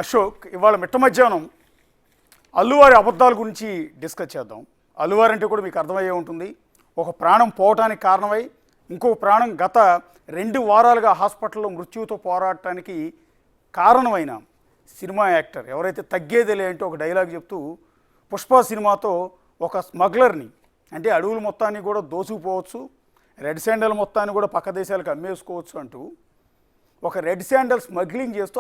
అశోక్, ఇవాళ మిట్ట మధ్యాహ్నం అల్లువారి అబద్ధాల గురించి డిస్కస్ చేద్దాం. అల్లువారి అంటే కూడా మీకు అర్థమయ్యే ఉంటుంది. ఒక ప్రాణం పోవటానికి కారణమై ఇంకొక ప్రాణం గత 2 వారాలుగా హాస్పిటల్లో మృత్యువుతో పోరాడటానికి కారణమైన సినిమా యాక్టర్ ఎవరైతే తగ్గేదిలే అంటే ఒక డైలాగ్ చెప్తూ పుష్ప సినిమాతో ఒక స్మగ్లర్ని, అంటే అడవుల మొత్తాన్ని కూడా దోచుకుపోవచ్చు, రెడ్ శాండల్ మొత్తాన్ని కూడా పక్క దేశాలకు అమ్మేసుకోవచ్చు అంటూ ఒక రెడ్ శాండల్ స్మగ్లింగ్ చేస్తూ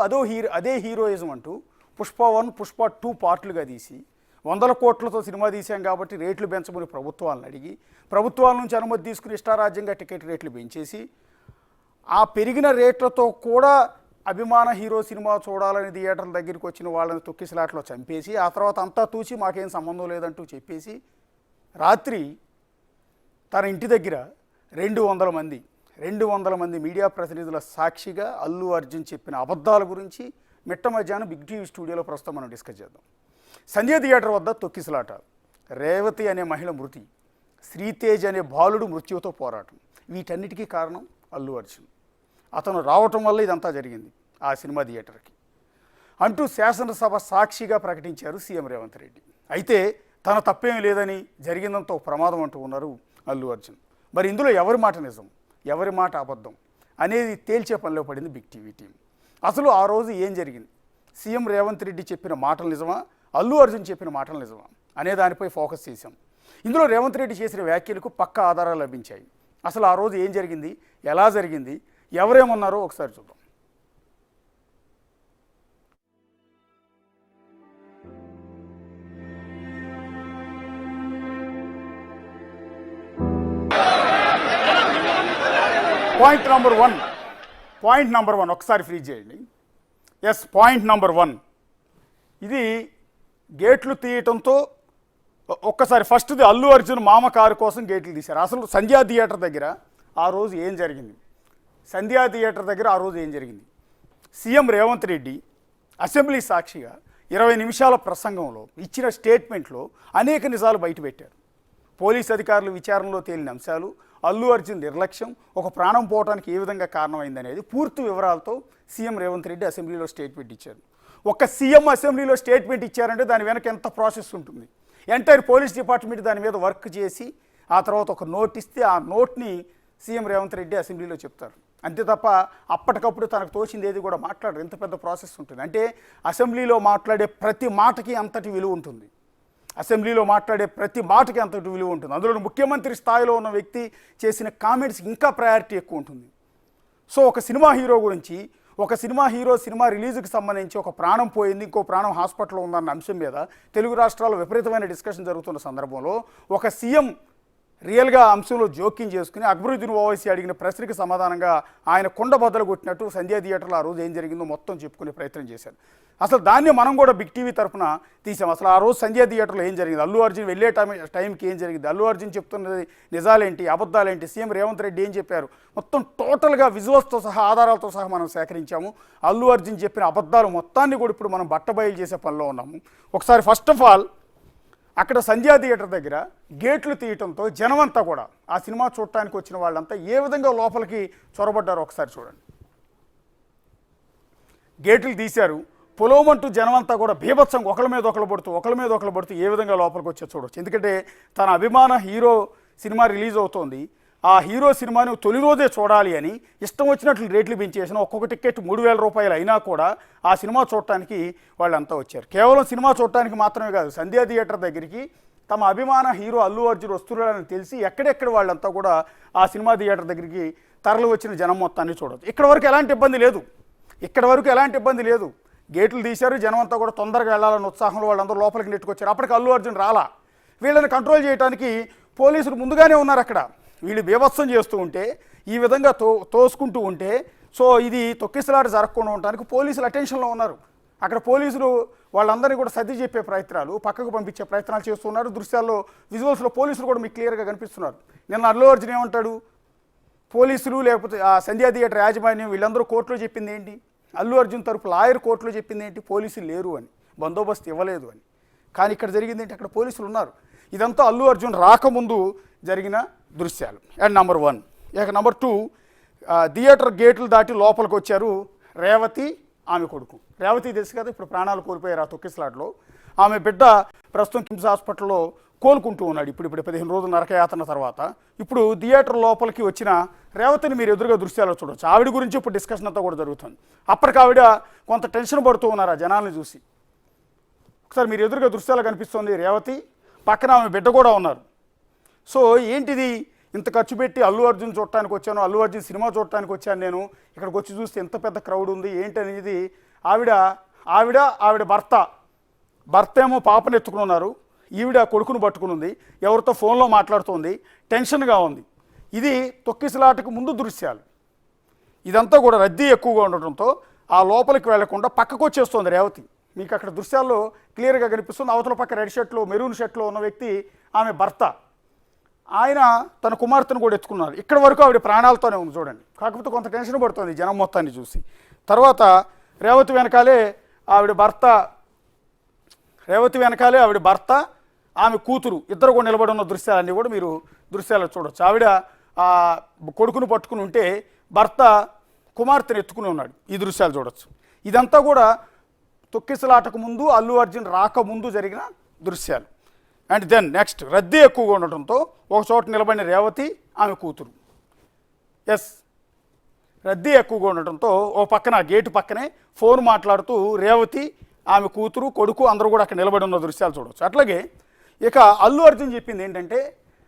అదే హీరోయిజం అంటూ పుష్ప 1, పుష్ప 2 పార్ట్లుగా తీసి 100 కోట్లతో సినిమా తీసాం కాబట్టి రేట్లు పెంచమని ప్రభుత్వాలను అడిగి ప్రభుత్వాల నుంచి అనుమతి తీసుకుని ఇష్టారాజ్యంగా టికెట్ రేట్లు పెంచేసి ఆ పెరిగిన రేట్లతో కూడా అభిమాన హీరో సినిమా చూడాలని థియేటర్ల దగ్గరికి వచ్చిన వాళ్ళని తొక్కిసలాట్లో చంపేసి ఆ తర్వాత అంతా తూచి మాకేం సంబంధం లేదంటూ చెప్పేసి రాత్రి తన ఇంటి దగ్గర 200 మంది మీడియా ప్రతినిధుల సాక్షిగా అల్లు అర్జున్ చెప్పిన అబద్ధాల గురించి మిట్ట మధ్యాహ్నం బిగ్ టీవీ స్టూడియోలో ప్రస్తుతం మనం డిస్కస్ చేద్దాం. సంజయ్ థియేటర్ వద్ద తొక్కిసలాట, రేవతి అనే మహిళ మృతి, శ్రీతేజ్ అనే బాలుడు మృత్యువుతో పోరాటం, వీటన్నిటికీ కారణం అల్లు అర్జున్. అతను రావటం వల్ల ఇదంతా జరిగింది ఆ సినిమా థియేటర్కి అంటూ శాసనసభ సాక్షిగా ప్రకటించారు సీఎం రేవంత్ రెడ్డి. అయితే తన తప్పేమీ లేదని జరిగిందంతా ప్రమాదం అంటూ ఉన్నారు అల్లు అర్జున్. మరి ఇందులో ఎవరి మాట నిజం, ఎవరి మాట అబద్ధం అనేది తేల్చే పనిలో పడింది బిగ్ టీవీ టీం. అసలు ఆ రోజు ఏం జరిగింది, సీఎం రేవంత్ రెడ్డి చెప్పిన మాటలు నిజమా, అల్లు అర్జున్ చెప్పిన మాటలు నిజమా అనే దానిపై ఫోకస్ చేశాం. ఇందులో రేవంత్ రెడ్డి చేసిన వ్యాఖ్యలకు పక్కా ఆధారాలు లభించాయి. అసలు ఆ రోజు ఏం జరిగింది, ఎలా జరిగింది, ఎవరేమన్నారో ఒకసారి చూద్దాం. పాయింట్ నంబర్ వన్ ఒకసారి ఫ్రీజ్ చేయండి. పాయింట్ నంబర్ 1, ఇది గేట్లు తీయటంతో ఒక్కసారి ఫస్ట్ది అల్లు అర్జున్ మామ కారు కోసం గేట్లు తీశారు. అసలు సంధ్యా థియేటర్ దగ్గర ఆ రోజు ఏం జరిగింది, సీఎం రేవంత్ రెడ్డి అసెంబ్లీ సాక్షిగా 20 నిమిషాల ప్రసంగంలో ఇచ్చిన స్టేట్మెంట్లో అనేక నిజాలు బయటపెట్టారు. పోలీస్ అధికారులు విచారణలో తేలిన అంశాలు, అల్లు అర్జున్ నిర్లక్ష్యం ఒక ప్రాణం పోవడానికి ఏ విధంగా కారణమైందనేది పూర్తి వివరాలతో సీఎం రేవంత్ రెడ్డి అసెంబ్లీలో స్టేట్మెంట్ ఇచ్చారు. ఒక సీఎం అసెంబ్లీలో స్టేట్మెంట్ ఇచ్చారంటే దాని వెనక ఎంత ప్రాసెస్ ఉంటుంది. ఎంటైర్ పోలీస్ డిపార్ట్మెంట్ దాని మీద వర్క్ చేసి ఆ తర్వాత ఒక నోట్ ఇస్తే ఆ నోట్ని సీఎం రేవంత్ రెడ్డి అసెంబ్లీలో చెప్తారు. అంతే తప్ప అప్పటికప్పుడు తనకు తోచింది ఏది కూడా మాట్లాడరు. ఎంత పెద్ద ప్రాసెస్ ఉంటుంది అంటే అసెంబ్లీలో మాట్లాడే ప్రతి మాటకి అంతటి విలువ ఉంటుంది. అందులో ముఖ్యమంత్రి స్థాయిలో ఉన్న వ్యక్తి చేసిన కామెంట్స్ ఇంకా ప్రయారిటీ ఎక్కువ ఉంటుంది. సో ఒక సినిమా హీరో గురించి, సినిమా రిలీజ్కి సంబంధించి ఒక ప్రాణం పోయింది, ఇంకో ప్రాణం హాస్పిటల్లో ఉందన్న అంశం మీద తెలుగు రాష్ట్రాల్లో విపరీతమైన డిస్కషన్ జరుగుతున్న సందర్భంలో ఒక సీఎం రియల్గా అంశంలో జోక్యం చేసుకుని అక్బరుద్దీన్ ఓవైసీ అడిగిన ప్రశ్నకి సమాధానంగా ఆయన కొండ బద్దలు కొట్టినట్టు సంజయ్ థియేటర్లో ఆ రోజు ఏం జరిగిందో మొత్తం చెప్పుకునే ప్రయత్నం చేశారు. అసలు దాన్ని మనం కూడా బిగ్ టీవీ తరఫున తీసాం. అసలు ఆ రోజు సంజయ్ థియేటర్లో ఏం జరిగింది, అల్లు అర్జున్ వెళ్ళే టైంకి ఏం జరిగింది, అల్లు అర్జున్ చెప్తున్నది నిజాలేంటి, అబద్ధాలేంటి, సీఎం రేవంత్ రెడ్డి ఏం చెప్పారు, మొత్తం టోటల్గా విజువల్స్తో సహా ఆధారాలతో సహా మనం సేకరించాము. అల్లు అర్జున్ చెప్పిన అబద్ధాలు మొత్తాన్ని కూడా ఇప్పుడు మనం బట్టబయలు చేసే పనిలో ఉన్నాము. ఒకసారి ఫస్ట్ ఆఫ్ ఆల్ అక్కడ సంధ్యా థియేటర్ దగ్గర గేట్లు తీయటంతో జనమంతా కూడా ఆ సినిమా చూడటానికి వచ్చిన వాళ్ళంతా ఏ విధంగా లోపలికి చొరబడ్డారో ఒకసారి చూడండి. గేట్లు తీశారు, పొలోమంటూ జనమంతా కూడా బీభత్సం ఒకళ్ళ మీద ఒకళ్ళు పడుతూ ఏ విధంగా లోపలికి వచ్చే చూడవచ్చు. ఎందుకంటే తన అభిమాన హీరో సినిమా రిలీజ్ అవుతోంది, ఆ హీరో సినిమాని తొలి రోజే చూడాలి అని ఇష్టం వచ్చినట్లు రేట్లు పెంచేసిన ఒక్కొక్క టికెట్ 3,000 రూపాయలు అయినా కూడా ఆ సినిమా చూడటానికి వాళ్ళంతా వచ్చారు. కేవలం సినిమా చూడటానికి మాత్రమే కాదు, సంధ్యా థియేటర్ దగ్గరికి తమ అభిమాన హీరో అల్లు అర్జున్ వస్తున్నాడని తెలిసి ఎక్కడెక్కడ వాళ్ళంతా కూడా ఆ సినిమా థియేటర్ దగ్గరికి తరలి వచ్చిన జనం మొత్తాన్ని చూడవచ్చు. ఇక్కడ వరకు ఎలాంటి ఇబ్బంది లేదు. గేట్లు తీశారు, జనం అంతా కూడా తొందరగా వెళ్ళాలని ఉత్సాహంలో వాళ్ళందరూ లోపలికి నెట్టుకొచ్చారు. అప్పటికి అల్లు అర్జున్ రాలా. వీళ్ళని కంట్రోల్ చేయడానికి పోలీసులు ముందుగానే ఉన్నారు. అక్కడ వీళ్ళు బీభత్సం చేస్తూ ఉంటే, ఈ విధంగా తోసుకుంటూ ఉంటే, సో ఇది తొక్కిసలాట జరగకుండా ఉండడానికి పోలీసులు అటెన్షన్లో ఉన్నారు. అక్కడ పోలీసులు వాళ్ళందరినీ కూడా సర్ది చెప్పే ప్రయత్నాలు, పక్కకు పంపించే ప్రయత్నాలు చేస్తున్నారు. దృశ్యాల్లో విజువల్స్లో పోలీసులు కూడా మీకు క్లియర్గా కనిపిస్తున్నారు. నిన్న అల్లు అర్జున్ ఏమంటాడు, పోలీసులు లేకపోతే ఆ సంధ్యా థియేటర్ యాజమాన్యం వీళ్ళందరూ కోర్టులో చెప్పింది ఏంటి, అల్లు అర్జున్ తరపు లాయర్ కోర్టులో చెప్పింది ఏంటి, పోలీసులు లేరు అని, బందోబస్తు ఇవ్వలేదు అని. కానీ ఇక్కడ జరిగింది ఏంటి, అక్కడ పోలీసులు ఉన్నారు. ఇదంతా అల్లు అర్జున్ రాకముందు జరిగిన దృశ్యాలు. And number 1. ఇక నంబర్ 2, థియేటర్ గేట్లు దాటి లోపలికి వచ్చారు రేవతి ఆమె కొడుకు. రేవతి తెలుసు కదా, ఇప్పుడు ప్రాణాలు కోల్పోయారు ఆ తొక్కిసలాట్లో. ఆమె బిడ్డ ప్రస్తుతం కిమ్స్ హాస్పిటల్లో కోలుకుంటూ ఉన్నాడు. ఇప్పుడు 15 రోజులు నరకయాతన తర్వాత ఇప్పుడు థియేటర్ లోపలికి వచ్చిన రేవతిని మీరు ఎదురుగా దృశ్యాల్లో చూడవచ్చు. ఆవిడ గురించి ఇప్పుడు డిస్కషన్ అంతా కూడా జరుగుతుంది. అప్పటికి ఆవిడ కొంత టెన్షన్ పడుతూ ఉన్నారు ఆ జనాల్ని చూసి. ఒకసారి మీరు ఎదురుగా దృశ్యాలు కనిపిస్తుంది రేవతి, పక్కన ఆమె బిడ్డ కూడా ఉన్నారు. సో ఏంటిది, ఇంత ఖర్చు పెట్టి అల్లు అర్జున్ చూడటానికి వచ్చాను, అల్లు అర్జున్ సినిమా చూడటానికి వచ్చాను నేను, ఇక్కడికి వచ్చి చూస్తే ఎంత పెద్ద క్రౌడ్ ఉంది ఏంటనేది ఆవిడ భర్త ఏమో పాపను ఎత్తుకుని ఉన్నారు, ఈవిడ కొడుకును పట్టుకుని ఉంది, ఎవరితో ఫోన్లో మాట్లాడుతోంది, టెన్షన్గా ఉంది. ఇది తొక్కిసలాటకు ముందు దృశ్యాలు. ఇదంతా కూడా రద్దీ ఎక్కువగా ఉండటంతో ఆ లోపలికి వెళ్లకుండా పక్కకు వచ్చేస్తుంది రేవతి. మీకు అక్కడ దృశ్యాల్లో క్లియర్గా కనిపిస్తుంది. అవతల పక్క రెడ్ షర్ట్లో మెరూన్ షర్ట్లో ఉన్న వ్యక్తి ఆమె భర్త. ఆయన తన కుమార్తెను కూడా ఎత్తుకున్నారు. ఇక్కడ వరకు ఆవిడ ప్రాణాలతోనే ఉంది చూడండి. కాకపోతే కొంత టెన్షన్ పడుతుంది జనం మొత్తాన్ని చూసి. తర్వాత రేవతి వెనకాలే ఆవిడ భర్త ఆమె కూతురు ఇద్దరు కూడా నిలబడి ఉన్న దృశ్యాలన్నీ కూడా మీరు దృశ్యాలు చూడవచ్చు. ఆవిడ కొడుకును పట్టుకుని ఉంటే భర్త కుమార్తెను ఎత్తుకుని ఉన్నాడు. ఈ దృశ్యాలు చూడవచ్చు. ఇదంతా కూడా తొక్కిసలాటకు ముందు, అల్లు అర్జున్ రాకముందు జరిగిన దృశ్యాలు. అండ్ దెన్ నెక్స్ట్, రద్దీ ఎక్కువగా ఉండటంతో ఒక చోట నిలబడిన రేవతి ఆమె కూతురు. రద్దీ ఎక్కువగా ఉండటంతో ఓ పక్కన గేటు పక్కనే ఫోన్ మాట్లాడుతూ రేవతి ఆమె కూతురు కొడుకు అందరూ కూడా అక్కడ నిలబడి ఉన్న దృశ్యాలు చూడవచ్చు. అట్లాగే ఇక అల్లు అర్జున్ చెప్పింది ఏంటంటే,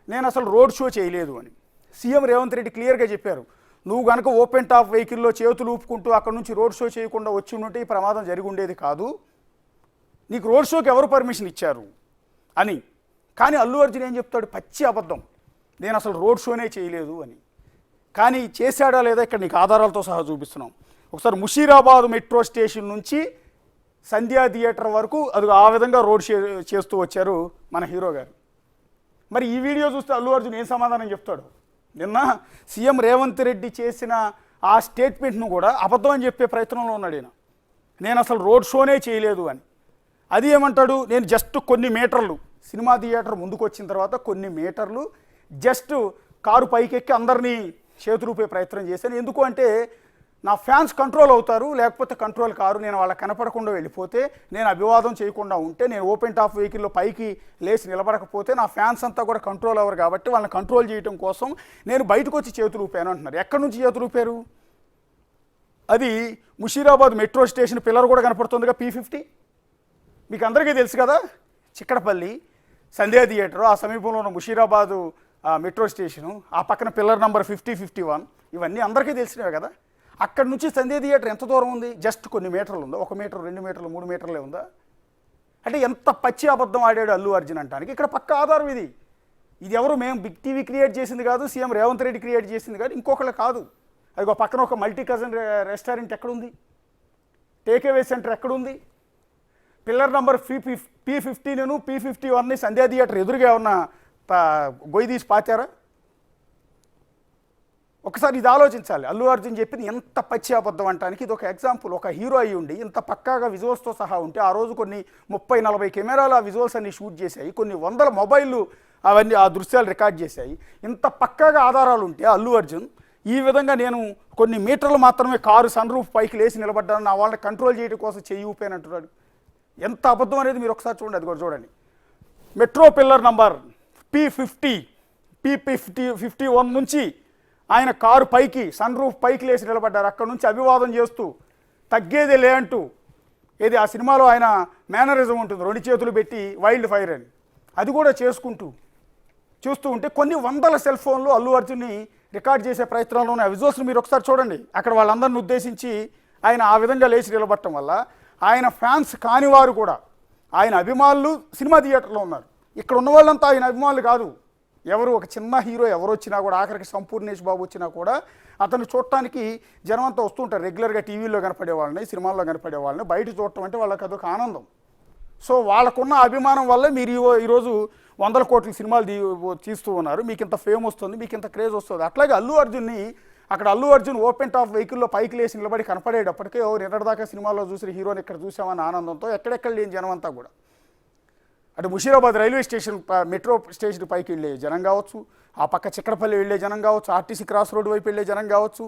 నేను అసలు రోడ్ షో చేయలేదు అని. సీఎం రేవంత్ రెడ్డి క్లియర్గా చెప్పారు, నువ్వు కనుక ఓపెన్ టాప్ వెహికల్లో చేతులు ఊపుకుంటూ అక్కడ నుంచి రోడ్ షో చేయకుండా వచ్చి ఉంటే ఈ ప్రమాదం జరిగి ఉండేది కాదు, నీకు రోడ్ షోకి ఎవరు పర్మిషన్ ఇచ్చారు అని. కానీ అల్లు అర్జున్ ఏం చెప్తాడు, పచ్చి అబద్ధం, నేను అసలు రోడ్ షోనే చేయలేదు అని. కానీ చేశాడా లేదా ఇక్కడ నీకు ఆధారాలతో సహా చూపిస్తున్నాం. ఒకసారి ముషీరాబాద్ మెట్రో స్టేషన్ నుంచి సంధ్యా థియేటర్ వరకు అది ఆ విధంగా రోడ్ షో చేస్తూ వచ్చారు మన హీరో గారు. మరి ఈ వీడియో చూస్తే అల్లు అర్జున్ ఏం సమాధానం చెప్తాడు? నిన్న సీఎం రేవంత్ రెడ్డి చేసిన ఆ స్టేట్మెంట్ను కూడా అబద్ధం అని చెప్పే ప్రయత్నంలో ఉన్నాడు ఈయన. నేను అసలు రోడ్ షోనే చేయలేదు అని. అది ఏమంటాడు, నేను జస్ట్ కొన్ని మీటర్లు సినిమా థియేటర్ ముందుకు వచ్చిన తర్వాత కొన్ని మీటర్లు జస్ట్ కారు పైకెక్కి అందరినీ చేతులూపే ప్రయత్నం చేశాను. ఎందుకు అంటే నా ఫ్యాన్స్ కంట్రోల్ అవుతారు, లేకపోతే కంట్రోల్ కారు. నేను వాళ్ళకి కనపడకుండా వెళ్ళిపోతే, నేను అభివాదం చేయకుండా ఉంటే, నేను ఓపెన్ టాప్ వెహికల్లో పైకి లేచి నిలబడకపోతే నా ఫ్యాన్స్ అంతా కూడా కంట్రోల్ అవ్వరు. కాబట్టి వాళ్ళని కంట్రోల్ చేయడం కోసం నేను బయటకు వచ్చి చేతులు ఊపాను అంటున్నారు. ఎక్కడి నుంచి చేతులు ఊపారు? అది ముషీరాబాద్ మెట్రో స్టేషన్ పిల్లర్ కూడా కనపడుతుందిగా, P50 మీకు అందరికీ తెలుసు కదా. చిక్కడపల్లి సంధ్యా థియేటర్, ఆ సమీపంలో ఉన్న ముషీరాబాదు మెట్రో స్టేషను, ఆ పక్కన పిల్లర్ నెంబర్ 50, 51 ఇవన్నీ అందరికీ తెలిసినవే కదా. అక్కడి నుంచి సంధ్యా థియేటర్ ఎంత దూరం ఉంది? జస్ట్ కొన్ని మీటర్లు ఉందా? 1 మీటర్, 2 మీటర్లు, 3 మీటర్లే ఉందా? అంటే ఎంత పచ్చి అబద్ధం ఆడాడు అల్లు అర్జున్ అంటానికి ఇక్కడ పక్క ఆధారం ఇది. ఇది ఎవరు మేము బిగ్ టీవీ క్రియేట్ చేసింది కాదు, సీఎం రేవంత్ రెడ్డి క్రియేట్ చేసింది కాదు, ఇంకొకళ్ళు కాదు. అది ఒక పక్కన ఒక మల్టీ కజన్ రెస్టారెంట్ ఎక్కడుంది? టేక్అవే సెంటర్ ఎక్కడుంది? పిల్లర్ నెంబర్ P15ను P51ని సంధ్యా థియేటర్ ఎదురుగా ఉన్న గొయ్యి తీసి పాతారా? ఒకసారి ఇది ఆలోచించాలి. అల్లు అర్జున్ చెప్పింది ఎంత పచ్చి అబద్ధం అంటానికి ఇది ఒక ఎగ్జాంపుల్. ఒక హీరో అయ్యి ఉండి ఇంత పక్కాగా విజువల్స్తో సహా ఉంటే, ఆ రోజు కొన్ని 30-40 కెమెరాలు ఆ విజువల్స్ అన్ని షూట్ చేశాయి, కొన్ని వందల మొబైళ్ళు అవన్నీ ఆ దృశ్యాలు రికార్డ్ చేశాయి. ఇంత పక్కాగా ఆధారాలు ఉంటే అల్లు అర్జున్ ఈ విధంగా నేను కొన్ని మీటర్లు మాత్రమే కారు సన్ రూఫ్ పైకి లేచి నిలబడ్డాను, నా వాళ్ళని కంట్రోల్ చేయడం కోసం చెయ్యి ఊపానంటున్నాడు. ఎంత అబద్ధం అనేది మీరు ఒకసారి చూడండి. అది కూడా చూడండి. మెట్రో పిల్లర్ నంబర్ P51 నుంచి ఆయన కారు పైకి సన్ రూఫ్ పైకి లేచి నిలబడ్డారు. అక్కడ నుంచి అభివాదం చేస్తూ తగ్గేదే లే అంటూ, ఏది ఆ సినిమాలో ఆయన మేనరిజం ఉంటుంది, 2 చేతులు పెట్టి వైల్డ్ ఫైర్ అని, అది కూడా చూస్తూ ఉంటే కొన్ని వందల సెల్ ఫోన్లు అల్లు అర్జున్ని రికార్డ్ చేసే ప్రయత్నంలో ఉన్న విజువల్స్ని మీరు ఒకసారి చూడండి. అక్కడ వాళ్ళందరిని ఉద్దేశించి ఆయన ఆ విధంగా లేచి నిలబడటం వల్ల ఆయన ఫ్యాన్స్ కానివారు కూడా, ఆయన అభిమానులు సినిమా థియేటర్లో ఉన్నారు. ఇక్కడ ఉన్న వాళ్ళంతా ఆయన అభిమానులు కాదు. ఎవరు ఒక చిన్న హీరో ఎవరు వచ్చినా కూడా, ఆఖరికి సంపూర్ణేష్ బాబు వచ్చినా కూడా అతను చూడటానికి జనం అంతా వస్తుంటారు. రెగ్యులర్గా టీవీలో కనపడే వాళ్ళని, సినిమాల్లో కనపడే వాళ్ళని బయట చూడటం అంటే వాళ్ళకి అదొక ఆనందం. సో వాళ్ళకున్న అభిమానం వల్ల మీరు ఈరోజు 100 కోట్ల సినిమాలు తీస్తూ ఉన్నారు, మీకు ఇంత ఫేమ్ వస్తుంది, మీకు ఇంత క్రేజ్ వస్తుంది. అట్లాగే అల్లు అర్జున్ని అక్కడ అల్లు అర్జున్ ఓపెన్ టాప్ వెహికల్లో పైకి లేచి నిలబడి కనపడేటప్పటికే నిన్నటిదాకా సినిమాలో చూసిన హీరోని ఇక్కడ చూసామన్న ఆనందంతో ఎక్కడెక్కడ లేని జనం అంతా కూడా, అటు Musheerabad railway station metro station పైకి వెళ్ళే జనం కావచ్చు, ఆ పక్క చిక్కడపల్లి వెళ్ళే జనం కావచ్చు, ఆర్టీసీ క్రాస్ రోడ్డు వైపు వెళ్ళే జనం కావచ్చు,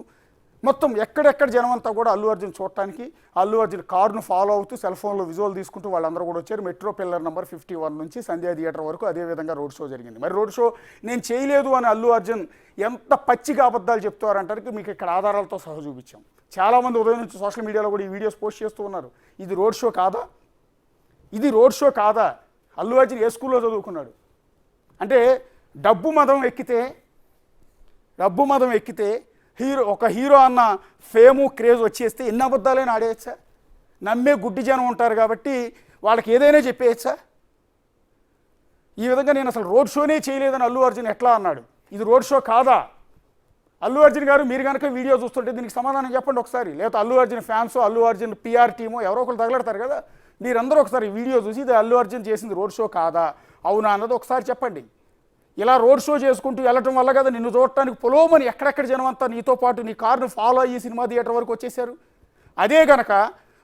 మొత్తం ఎక్కడెక్కడ జనం అంతా కూడా అల్లు అర్జున్ చూడటానికి అల్లు అర్జున్ కారును ఫాలో అవుతూ సెల్ ఫోన్లో విజువల్ తీసుకుంటూ వాళ్ళందరూ కూడా వచ్చారు. మెట్రో పిల్లర్ నెంబర్ 51 నుంచి సంధ్యా థియేటర్ వరకు అదేవిధంగా రోడ్ షో జరిగింది. మరి రోడ్ షో నేను చేయలేదు అని అల్లు అర్జున్ ఎంత పచ్చిగా అబద్ధాలు చెప్తారంటానికి మీకు ఇక్కడ ఆధారాలతో సహా చూపించాం. చాలామంది ఉదయం నుంచి సోషల్ మీడియాలో కూడా ఈ వీడియోస్ పోస్ట్ చేస్తూ ఉన్నారు. ఇది రోడ్ షో కాదా? ఇది రోడ్ షో కాదా? అల్లు అర్జున్ ఏ స్కూల్లో చదువుకున్నాడు? అంటే డబ్బు మదం ఎక్కితే ఒక హీరో అన్న ఫేము క్రేజ్ వచ్చేస్తే ఎన్ని అబద్ధాలైనా ఆడేయచ్చా? నమ్మే గుడ్డి జనం ఉంటారు కాబట్టి వాళ్ళకి ఏదైనా చెప్పేయచ్చా? ఈ విధంగా నేను అసలు రోడ్ షోనే చేయలేదని అల్లు అర్జున్ ఎట్లా అన్నాడు? ఇది రోడ్ షో కాదా? అల్లు అర్జున్ గారు మీరు కనుక వీడియో చూస్తుంటే దీనికి సమాధానం చెప్పండి ఒకసారి. లేకపోతే అల్లు అర్జున్ ఫ్యాన్స్, అల్లు అర్జున్ పిఆర్ టీమో ఎవరో ఒకరు తగలడతారు కదా, మీరందరూ ఒకసారి వీడియో చూసి ఇది అల్లు అర్జున్ చేసింది రోడ్ షో కాదా అవునా అన్నది ఒకసారి చెప్పండి. ఇలా రోడ్ షో చేసుకుంటూ వెళ్ళటం వల్ల కదా నిన్ను చూడటానికి పొలోమని ఎక్కడెక్కడ జనం అంతా నీతో పాటు నీ కారును ఫాలో అయ్యి సినిమా థియేటర్ వరకు వచ్చేసారు. అదే గనక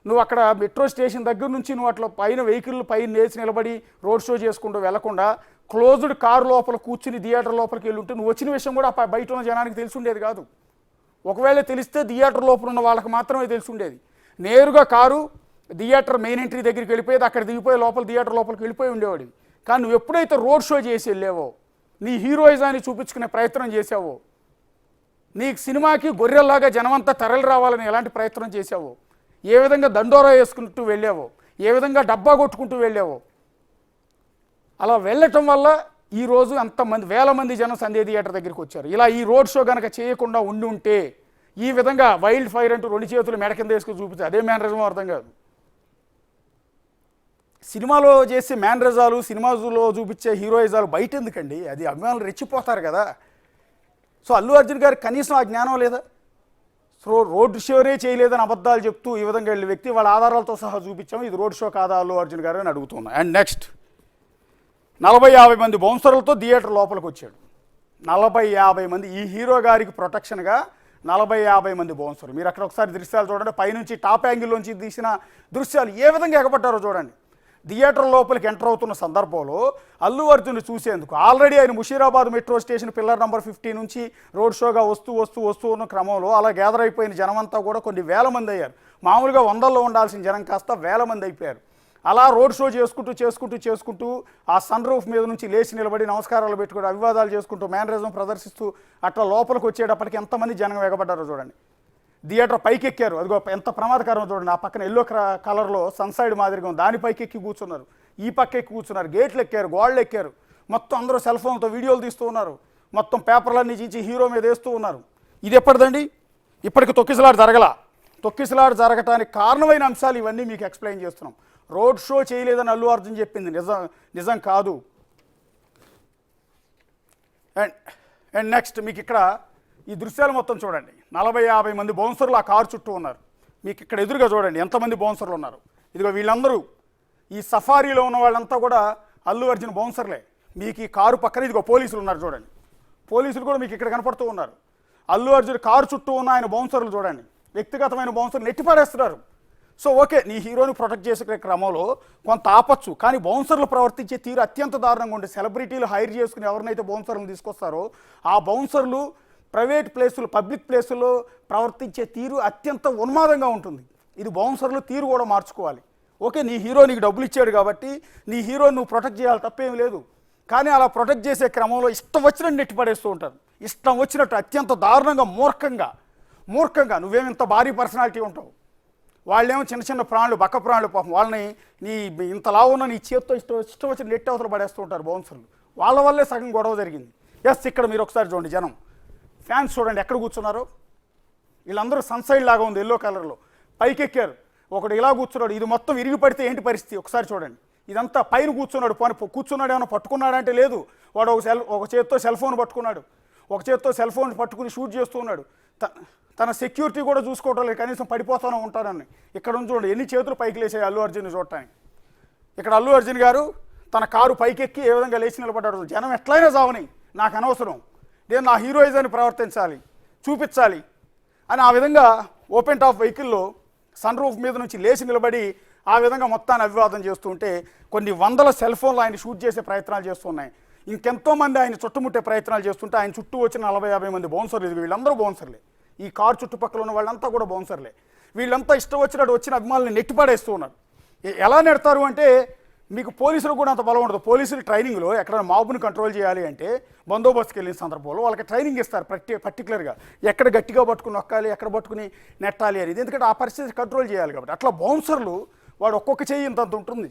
నువ్వు అక్కడ మెట్రో స్టేషన్ దగ్గర నుంచి నువ్వు అట్లా పైన వెహికల్ పైన లేచి నిలబడి రోడ్ షో చేసుకుంటూ వెళ్లకుండా క్లోజ్డ్ కారు లోపల కూర్చుని థియేటర్ లోపలికి వెళ్ళి ఉంటే నువ్వు వచ్చిన విషయం కూడా బయట ఉన్న జనానికి తెలిసి ఉండేది కాదు. ఒకవేళ తెలిస్తే థియేటర్ లోపల ఉన్న వాళ్ళకి మాత్రమే తెలిసి ఉండేది. నేరుగా కారు థియేటర్ మెయిన్ ఎంట్రీ దగ్గరికి వెళ్ళిపోయేది, అక్కడ దిగిపోయి లోపల థియేటర్ లోపలికి వెళ్ళిపోయి ఉండేవాడివి. కానీ నువ్వు ఎప్పుడైతే రోడ్ షో చేసి వెళ్ళావో, నీ హీరోయిజాన్ని చూపించుకునే ప్రయత్నం చేసావో, నీకు సినిమాకి గొర్రెల్లాగా జనమంతా తరలి రావాలని ఎలాంటి ప్రయత్నం చేసావో, ఏ విధంగా దండోరా వేసుకుంటూ వెళ్ళావో, ఏ విధంగా డబ్బా కొట్టుకుంటూ వెళ్ళావో, అలా వెళ్ళటం వల్ల ఈరోజు అంతమంది వేల మంది జనం సంధ్య థియేటర్ దగ్గరికి వచ్చారు. ఇలా ఈ రోడ్ షో కనుక చేయకుండా ఉండి ఉంటే ఈ విధంగా వైల్డ్ ఫైర్ అంటూ 2 చేతులు మెడ కింద వేసుకుని చూపించారు. అదే మేనరిజం అర్థం కాదు. సినిమాలో చేసే మేనరిజాలు, సినిమాలో చూపించే హీరోయిజాలు బయట ఎందుకండి? అది అభిమానులు రెచ్చిపోతారు కదా. సో అల్లు అర్జున్ గారికి కనీసం ఆ జ్ఞానం లేదా? సో రోడ్ షోనే చేయలేదని అబద్ధాలు చెప్తూ ఈ విధంగా వెళ్ళే వ్యక్తి వాళ్ళ ఆధారాలతో సహా చూపించాము. ఇది రోడ్ షో కాదా అల్లు అర్జున్ గారు అని అడుగుతున్నా. అండ్ నెక్స్ట్ 40-50 మంది బౌన్సర్లతో థియేటర్ లోపలికి వచ్చాడు. 40-50 మంది ఈ హీరో గారికి ప్రొటెక్షన్గా 40-50 మంది బౌన్సర్లు. మీరు అక్కడ ఒకసారి దృశ్యాలు చూడండి. పైనుంచి టాప్ యాంగిల్లోంచి తీసిన దృశ్యాలు ఏ విధంగా ఎగబడ్డారో చూడండి. థియేటర్ లోపలికి ఎంటర్ అవుతున్న సందర్భంలో అల్లు అర్జున్ చూసేందుకు ఆల్రెడీ ఆయన Musheerabad metro station pillar number 50 నుంచి రోడ్ షోగా వస్తూ ఉన్న క్రమంలో అలా గ్యాదర్ అయిపోయిన జనమంతా కూడా కొన్ని వేల మంది అయ్యారు. మామూలుగా వందల్లో ఉండాల్సిన జనం కాస్త వేల మంది అయిపోయారు. అలా రోడ్ షో చేసుకుంటూ ఆ సన్ రూఫ్ మీద నుంచి లేచి నిలబడి నమస్కారాలు పెట్టుకుంటూ అభివాదాలు చేసుకుంటూ మేనరిజం ప్రదర్శిస్తూ అట్లా లోపలికి వచ్చేటప్పటికి ఎంతమంది జనం ఎగబడ్డారో చూడండి. థియేటర్ పైకి ఎక్కారు. అదిగో ఎంత ప్రమాదకరం చూడండి. ఆ పక్కన ఎల్లో కలర్లో సన్సైడ్ మాదిరిగా ఉంది, దాని పైకి ఎక్కి కూర్చున్నారు, ఈ పక్క ఎక్కి కూర్చున్నారు, గేట్లు ఎక్కారు, గోడలు ఎక్కారు, మొత్తం అందరూ సెల్ ఫోన్తో వీడియోలు తీస్తూ ఉన్నారు, మొత్తం పేపర్లన్నీ చీచి హీరో మీద వేస్తూ ఉన్నారు. ఇది ఎప్పటిదండి? ఇప్పటికి తొక్కిసలాట జరగటానికి కారణమైన అంశాలు ఇవన్నీ మీకు ఎక్స్ప్లెయిన్ చేస్తున్నాం. రోడ్ షో చేయలేదని అల్లు అర్జున్ చెప్పింది నిజం కాదు. అండ్ నెక్స్ట్ మీకు ఇక్కడ ఈ దృశ్యాలు మొత్తం చూడండి. 40-50 మంది బౌన్సర్లు ఆ కారు చుట్టూ ఉన్నారు. మీకు ఇక్కడ ఎదురుగా చూడండి ఎంతమంది బౌన్సర్లు ఉన్నారు. ఇదిగో వీళ్ళందరూ ఈ సఫారీలో ఉన్న వాళ్ళంతా కూడా అల్లు అర్జున్ బౌన్సర్లే. మీకు ఈ కారు పక్కన ఇదిగో పోలీసులు ఉన్నారు చూడండి. పోలీసులు కూడా మీకు ఇక్కడ కనపడుతూ ఉన్నారు. అల్లు అర్జున్ కారు చుట్టూ ఉన్న ఆయన బౌన్సర్లు చూడండి. వ్యక్తిగతమైన బౌన్సర్లు నెట్టిపారేస్తున్నారు. సో ఓకే, నీ హీరోని ప్రొటెక్ట్ చేసే క్రమంలో కొంత ఆపచ్చు, కానీ బౌన్సర్లు ప్రవర్తించే తీరు అత్యంత దారుణంగా ఉండే. సెలబ్రిటీలు హైర్ చేసుకుని ఎవరినైతే బౌన్సర్లను తీసుకొస్తారో ఆ బౌన్సర్లు ప్రైవేట్ ప్లేసులు, పబ్లిక్ ప్లేసుల్లో ప్రవర్తించే తీరు అత్యంత ఉన్మాదంగా ఉంటుంది. ఇది బౌన్సర్లు తీరు కూడా మార్చుకోవాలి. ఓకే, నీ హీరో నీకు డబ్బులు ఇచ్చాడు కాబట్టి నీ హీరోని నువ్వు ప్రొటెక్ట్ చేయాలి, తప్పేం లేదు. కానీ అలా ప్రొటెక్ట్ చేసే క్రమంలో ఇష్టం వచ్చినట్టు నెట్టిపడేస్తూ ఉంటారు. ఇష్టం వచ్చినట్టు అత్యంత దారుణంగా మూర్ఖంగా నువ్వేమి ఇంత భారీ పర్సనాలిటీ ఉంటావు, వాళ్ళేమో చిన్న ప్రాణులు, బక్క ప్రాణులు, పాపం వాళ్ళని నీ ఇంతలా ఉన్న నీ చేత్తో ఇష్టం వచ్చిన నెట్ అవతల పడేస్తూ ఉంటారు బౌన్సర్లు. వాళ్ళ వల్లే సగం గొడవ జరిగింది. ఎస్, ఇక్కడ మీరు ఒకసారి చూడండి, జనం ఫ్యాన్స్ చూడండి ఎక్కడ కూర్చున్నారో. వీళ్ళందరూ సన్సైడ్ లాగా ఉంది ఎల్లో కలర్లో, పైకి ఎక్కారు. ఒకడు ఇలా కూర్చున్నాడు. ఇది మొత్తం విరిగి పడితే ఏంటి పరిస్థితి ఒకసారి చూడండి. ఇదంతా పైన కూర్చున్నాడు. కూర్చున్నాడు ఏమైనా పట్టుకున్నాడంటే లేదు. వాడు ఒక చేత్తో సెల్ ఫోన్ పట్టుకున్నాడు, ఒక చేత్తో సెల్ ఫోన్ పట్టుకుని షూట్ చేస్తూ ఉన్నాడు. తన సెక్యూరిటీ కూడా చూసుకోవటం లేదు, కనీసం పడిపోతానో ఉంటానని. ఇక్కడ నుంచి చూడండి ఎన్ని చేతులు పైకి లేచాయి అల్లు అర్జున్ చూడటానికి. ఇక్కడ అల్లు అర్జున్ గారు తన కారు పైకెక్కి ఏ విధంగా లేచి నిలబడ్డాడు. జనం ఎట్లయినా చావని, నాకు అనవసరం, నేను నా హీరోయిజాన్ని ప్రవర్తించాలి, చూపించాలి అని ఆ విధంగా ఓపెన్ టాప్ వెహికల్లో సన్ రూఫ్ మీద నుంచి లేచి నిలబడి ఆ విధంగా మొత్తాన్ని అభివాదం చేస్తూ ఉంటే కొన్ని వందల సెల్ ఫోన్లు ఆయన షూట్ చేసే ప్రయత్నాలు చేస్తున్నాయి. ఇంకెంతోమంది ఆయన చుట్టుముట్టే ప్రయత్నాలు చేస్తుంటే ఆయన చుట్టూ వచ్చిన 40-50 మంది బౌన్సర్లు. వీళ్ళందరూ బౌన్సర్లే. ఈ కారు చుట్టుపక్కల ఉన్న వాళ్ళంతా కూడా బౌన్సర్లే. వీళ్ళంతా ఇష్టం వచ్చినట్టు వచ్చిన అభిమానులను నెట్టిపాడేస్తూ ఉన్నారు. ఎలా నెడతారు అంటే మీకు పోలీసులు కూడా అంత బలం ఉండదు. పోలీసులు ట్రైనింగ్లో ఎక్కడైనా మాబుని కంట్రోల్ చేయాలి అంటే బందోబస్తుకి వెళ్ళిన సందర్భంలో వాళ్ళకి ట్రైనింగ్ ఇస్తారు పర్టికులర్గా ఎక్కడ గట్టిగా పట్టుకుని నొక్కాలి, ఎక్కడ పట్టుకుని నెట్టాలి అనేది. ఎందుకంటే ఆ పరిస్థితి కంట్రోల్ చేయాలి కాబట్టి. అట్లా బౌన్సర్లు వాడు ఒక్కొక్క చెయ్యి ఇంత ఉంటుంది.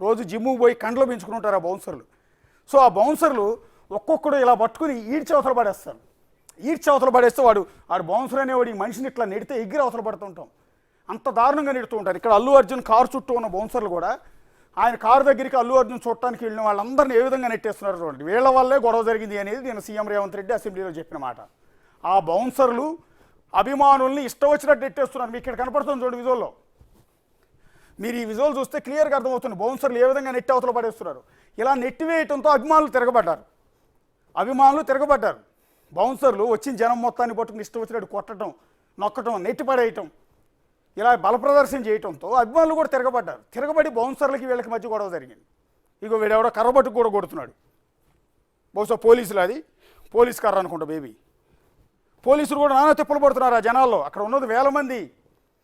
రోజు జిమ్ముకు పోయి కండ్లో పెంచుకుని ఉంటారు ఆ బౌన్సర్లు. సో ఆ బౌన్సర్లు ఒక్కొక్కడు ఇలా పట్టుకుని ఈడ్చవతలు పడేస్తారు. ఈడ్చవతలు పడేస్తే వాడు బౌన్సర్ అనేవాడు ఈ మనిషిని ఇట్లా నెడితే ఎగిరి అవతల పడుతుంటాం. అంత దారుణంగా నెడుతూ ఉంటారు. ఇక్కడ అల్లు అర్జున్ కారు చుట్టూ ఉన్న బౌన్సర్లు కూడా ఆయన కారు దగ్గరికి అల్లు అర్జున్ చూడటానికి వెళ్ళిన వాళ్ళందరినీ ఏ విధంగా నెట్టేస్తున్నారు చూడండి. వీళ్ళ వల్లే గొడవ జరిగింది అనేది నేను సీఎం రేవంత్ రెడ్డి అసెంబ్లీలో చెప్పిన మాట. ఆ బౌన్సర్లు అభిమానుల్ని ఇష్టం వచ్చినట్టు నెట్టేస్తున్నారు. మీకు ఇక్కడ కనపడుతుంది చూడండి విజువల్లో. మీరు ఈ విజువల్ చూస్తే క్లియర్గా అర్థమవుతుంది బౌన్సర్లు ఏ విధంగా నెట్టి అవతల పడేస్తున్నారు. ఇలా నెట్టివేయటంతో అభిమానులు తిరగబడ్డారు. బౌన్సర్లు వచ్చిన జనం మొత్తాన్ని పట్టుకుని ఇష్టం వచ్చినట్టు కొట్టడం, నొక్కటం, నెట్టి పడేయటం, ఇలా బలప్రదర్శన చేయటంతో అభిమానులు కూడా తిరగబడి బౌన్సర్లకి వీళ్ళకి మధ్య గొడవ జరిగింది. ఇగో వీడెవడో కర్రబట్టుకు కూడా కొడుతున్నాడు. బహుశా పోలీసులు, అది పోలీస్ కర్ర అనుకుంటా బేబీ. పోలీసులు కూడా నానా తిప్పలు పడుతున్నారు ఆ జనాల్లో. అక్కడ ఉన్నది వేల మంది.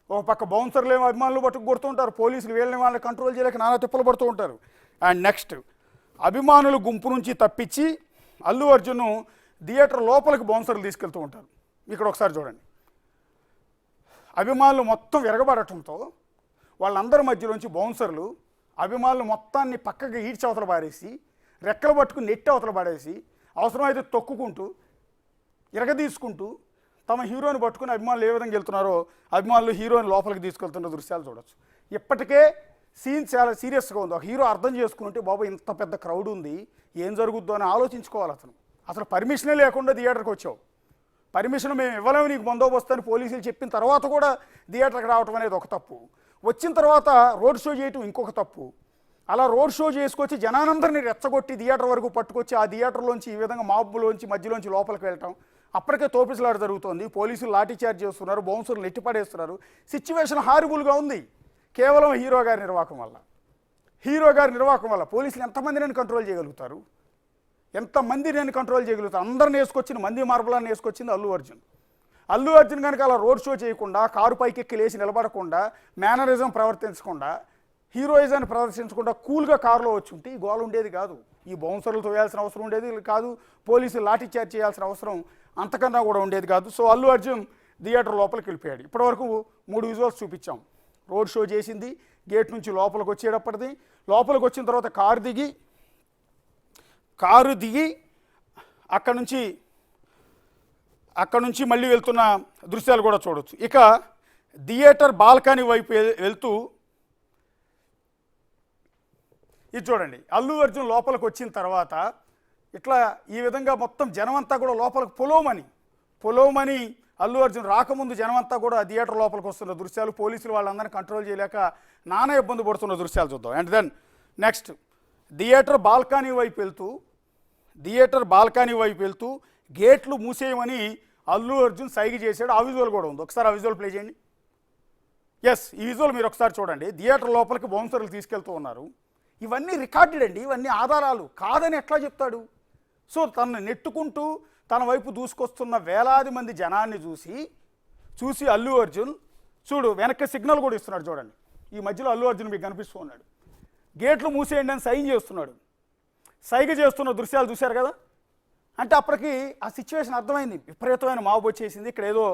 ఒక పక్క బౌన్సర్లు ఏమో అభిమానులు పట్టుకు కొడుతుంటారు, పోలీసులు వీళ్ళని వాళ్ళని కంట్రోల్ చేయలేక నానా తిప్పలు పడుతూ ఉంటారు. అండ్ నెక్స్ట్ అభిమానుల గుంపు నుంచి తప్పించి అల్లు అర్జున్ థియేటర్ లోపలికి బౌన్సర్లు తీసుకెళ్తూ ఉంటారు. ఇక్కడ ఒకసారి చూడండి. అభిమానులు మొత్తం విరగబడటంతో వాళ్ళందరి మధ్యలోంచి బౌన్సర్లు అభిమానులు మొత్తాన్ని పక్కకి ఈడ్చి అవతల పారేసి, రెక్కలు పట్టుకుని నెట్టి అవతల పాడేసి, అవసరమైతే తొక్కుకుంటూ ఇరగదీసుకుంటూ తమ హీరోని పట్టుకుని అభిమానులు ఏ విధంగా వెళ్తున్నారో అభిమానులు హీరోని లోపలికి తీసుకెళ్తున్న దృశ్యాలు చూడొచ్చు. ఇప్పటికే సీన్ చాలా సీరియస్గా ఉంది. ఒక హీరో అర్థం చేసుకుంటే బాబు ఇంత పెద్ద క్రౌడ్ ఉంది, ఏం జరుగుద్దో అని ఆలోచించుకోవాలి. అసలు పర్మిషనే లేకుండా థియేటర్కి వచ్చావు, పర్మిషన్ మేము ఇవ్వలేము నీకు బందోబస్తు అని పోలీసులు చెప్పిన తర్వాత కూడా థియేటర్కి రావటం అనేది ఒక తప్పు. వచ్చిన తర్వాత రోడ్ షో చేయటం ఇంకొక తప్పు. అలా రోడ్ షో చేసుకొచ్చి జనానందరినీ రెచ్చగొట్టి థియేటర్ వరకు పట్టుకొచ్చి ఆ థియేటర్లోంచి ఈ విధంగా మాబులోంచి మధ్యలోంచి లోపలికి వెళ్ళటం, అప్పటికే తోపిసలాట జరుగుతోంది. పోలీసులు లాఠీ చార్జ్ చేస్తున్నారు, బౌన్సర్లు నెట్టిపడేస్తున్నారు. సిచ్యువేషన్ హారిబుల్గా ఉంది. కేవలం హీరో గారి నిర్వాహకం వల్ల పోలీసులు ఎంతమందిని కంట్రోల్ చేయగలుగుతారు? అందరిని వేసుకొచ్చింది, మంది మార్బలాన్ని వేసుకొచ్చింది అల్లు అర్జున్ కనుక అలా రోడ్ షో చేయకుండా, కారు పైకి ఎక్కి లేచి నిలబడకుండా, మేనరిజం ప్రవర్తించకుండా, హీరోయిజాన్ని ప్రదర్శించకుండా కూల్గా కారులో వచ్చి ఉంటే ఈ గోల ఉండేది కాదు. ఈ బౌన్సర్లు తోయాల్సిన అవసరం ఉండేది కాదు, పోలీసులు లాఠీ చార్జ్ చేయాల్సిన అవసరం అంతకన్నా కూడా ఉండేది కాదు. సో అల్లు అర్జున్ దియేటర్ లోపలికి వెళ్ళిపోయాడు. ఇప్పటివరకు 3 విజువల్స్ చూపించాం. రోడ్ షో చేసింది, గేట్ నుంచి లోపలికి వచ్చేటప్పటిది, లోపలికి వచ్చిన తర్వాత కారు దిగి అక్కడ నుంచి మళ్ళీ వెళ్తున్న దృశ్యాలు కూడా చూడవచ్చు. ఇక థియేటర్ బాల్కనీ వైపు వెళ్తూ ఇది చూడండి. అల్లు అర్జున్ లోపలికి వచ్చిన తర్వాత ఇట్లా ఈ విధంగా మొత్తం జనమంతా కూడా లోపలికి పొలోమని అల్లు అర్జున్ రాకముందు జనమంతా కూడా థియేటర్ లోపలికి వస్తున్న దృశ్యాలు, పోలీసులు వాళ్ళందరినీ కంట్రోల్ చేయలేక నానా ఇబ్బంది పడుతున్న దృశ్యాలు చూద్దాం. And then next theatre balcony వైపు వెళ్తూ గేట్లు మూసేయమని అల్లు అర్జున్ సైగ చేశాడు. ఆ విజువల్ కూడా ఉంది. ఒకసారి ఆ విజువల్ ప్లే చేయండి. ఎస్, ఈ విజువల్ మీరు ఒకసారి చూడండి. థియేటర్ లోపలికి బౌన్సర్లు తీసుకెళ్తూ ఉన్నారు. ఇవన్నీ రికార్డెడ్ అండి, ఇవన్నీ ఆధారాలు. కాదని ఎట్లా చెప్తాడు? సో తనను నెట్టుకుంటూ తన వైపు దూసుకొస్తున్న వేలాది మంది జనాన్ని చూసి అల్లు అర్జున్ చూడు వెనక్కి సిగ్నల్ కూడా ఇస్తున్నాడు చూడండి. ఈ మధ్యలో అల్లు అర్జున్ మీకు కనిపిస్తూ ఉన్నాడు. గేట్లు మూసేయండి అని సైగ చేస్తున్న దృశ్యాలు చూశారు కదా. అంటే అప్పటికి ఆ సిచ్యువేషన్ అర్థమైంది. విపరీతమైన మాబు వచ్చేసింది, ఇక్కడ ఏదో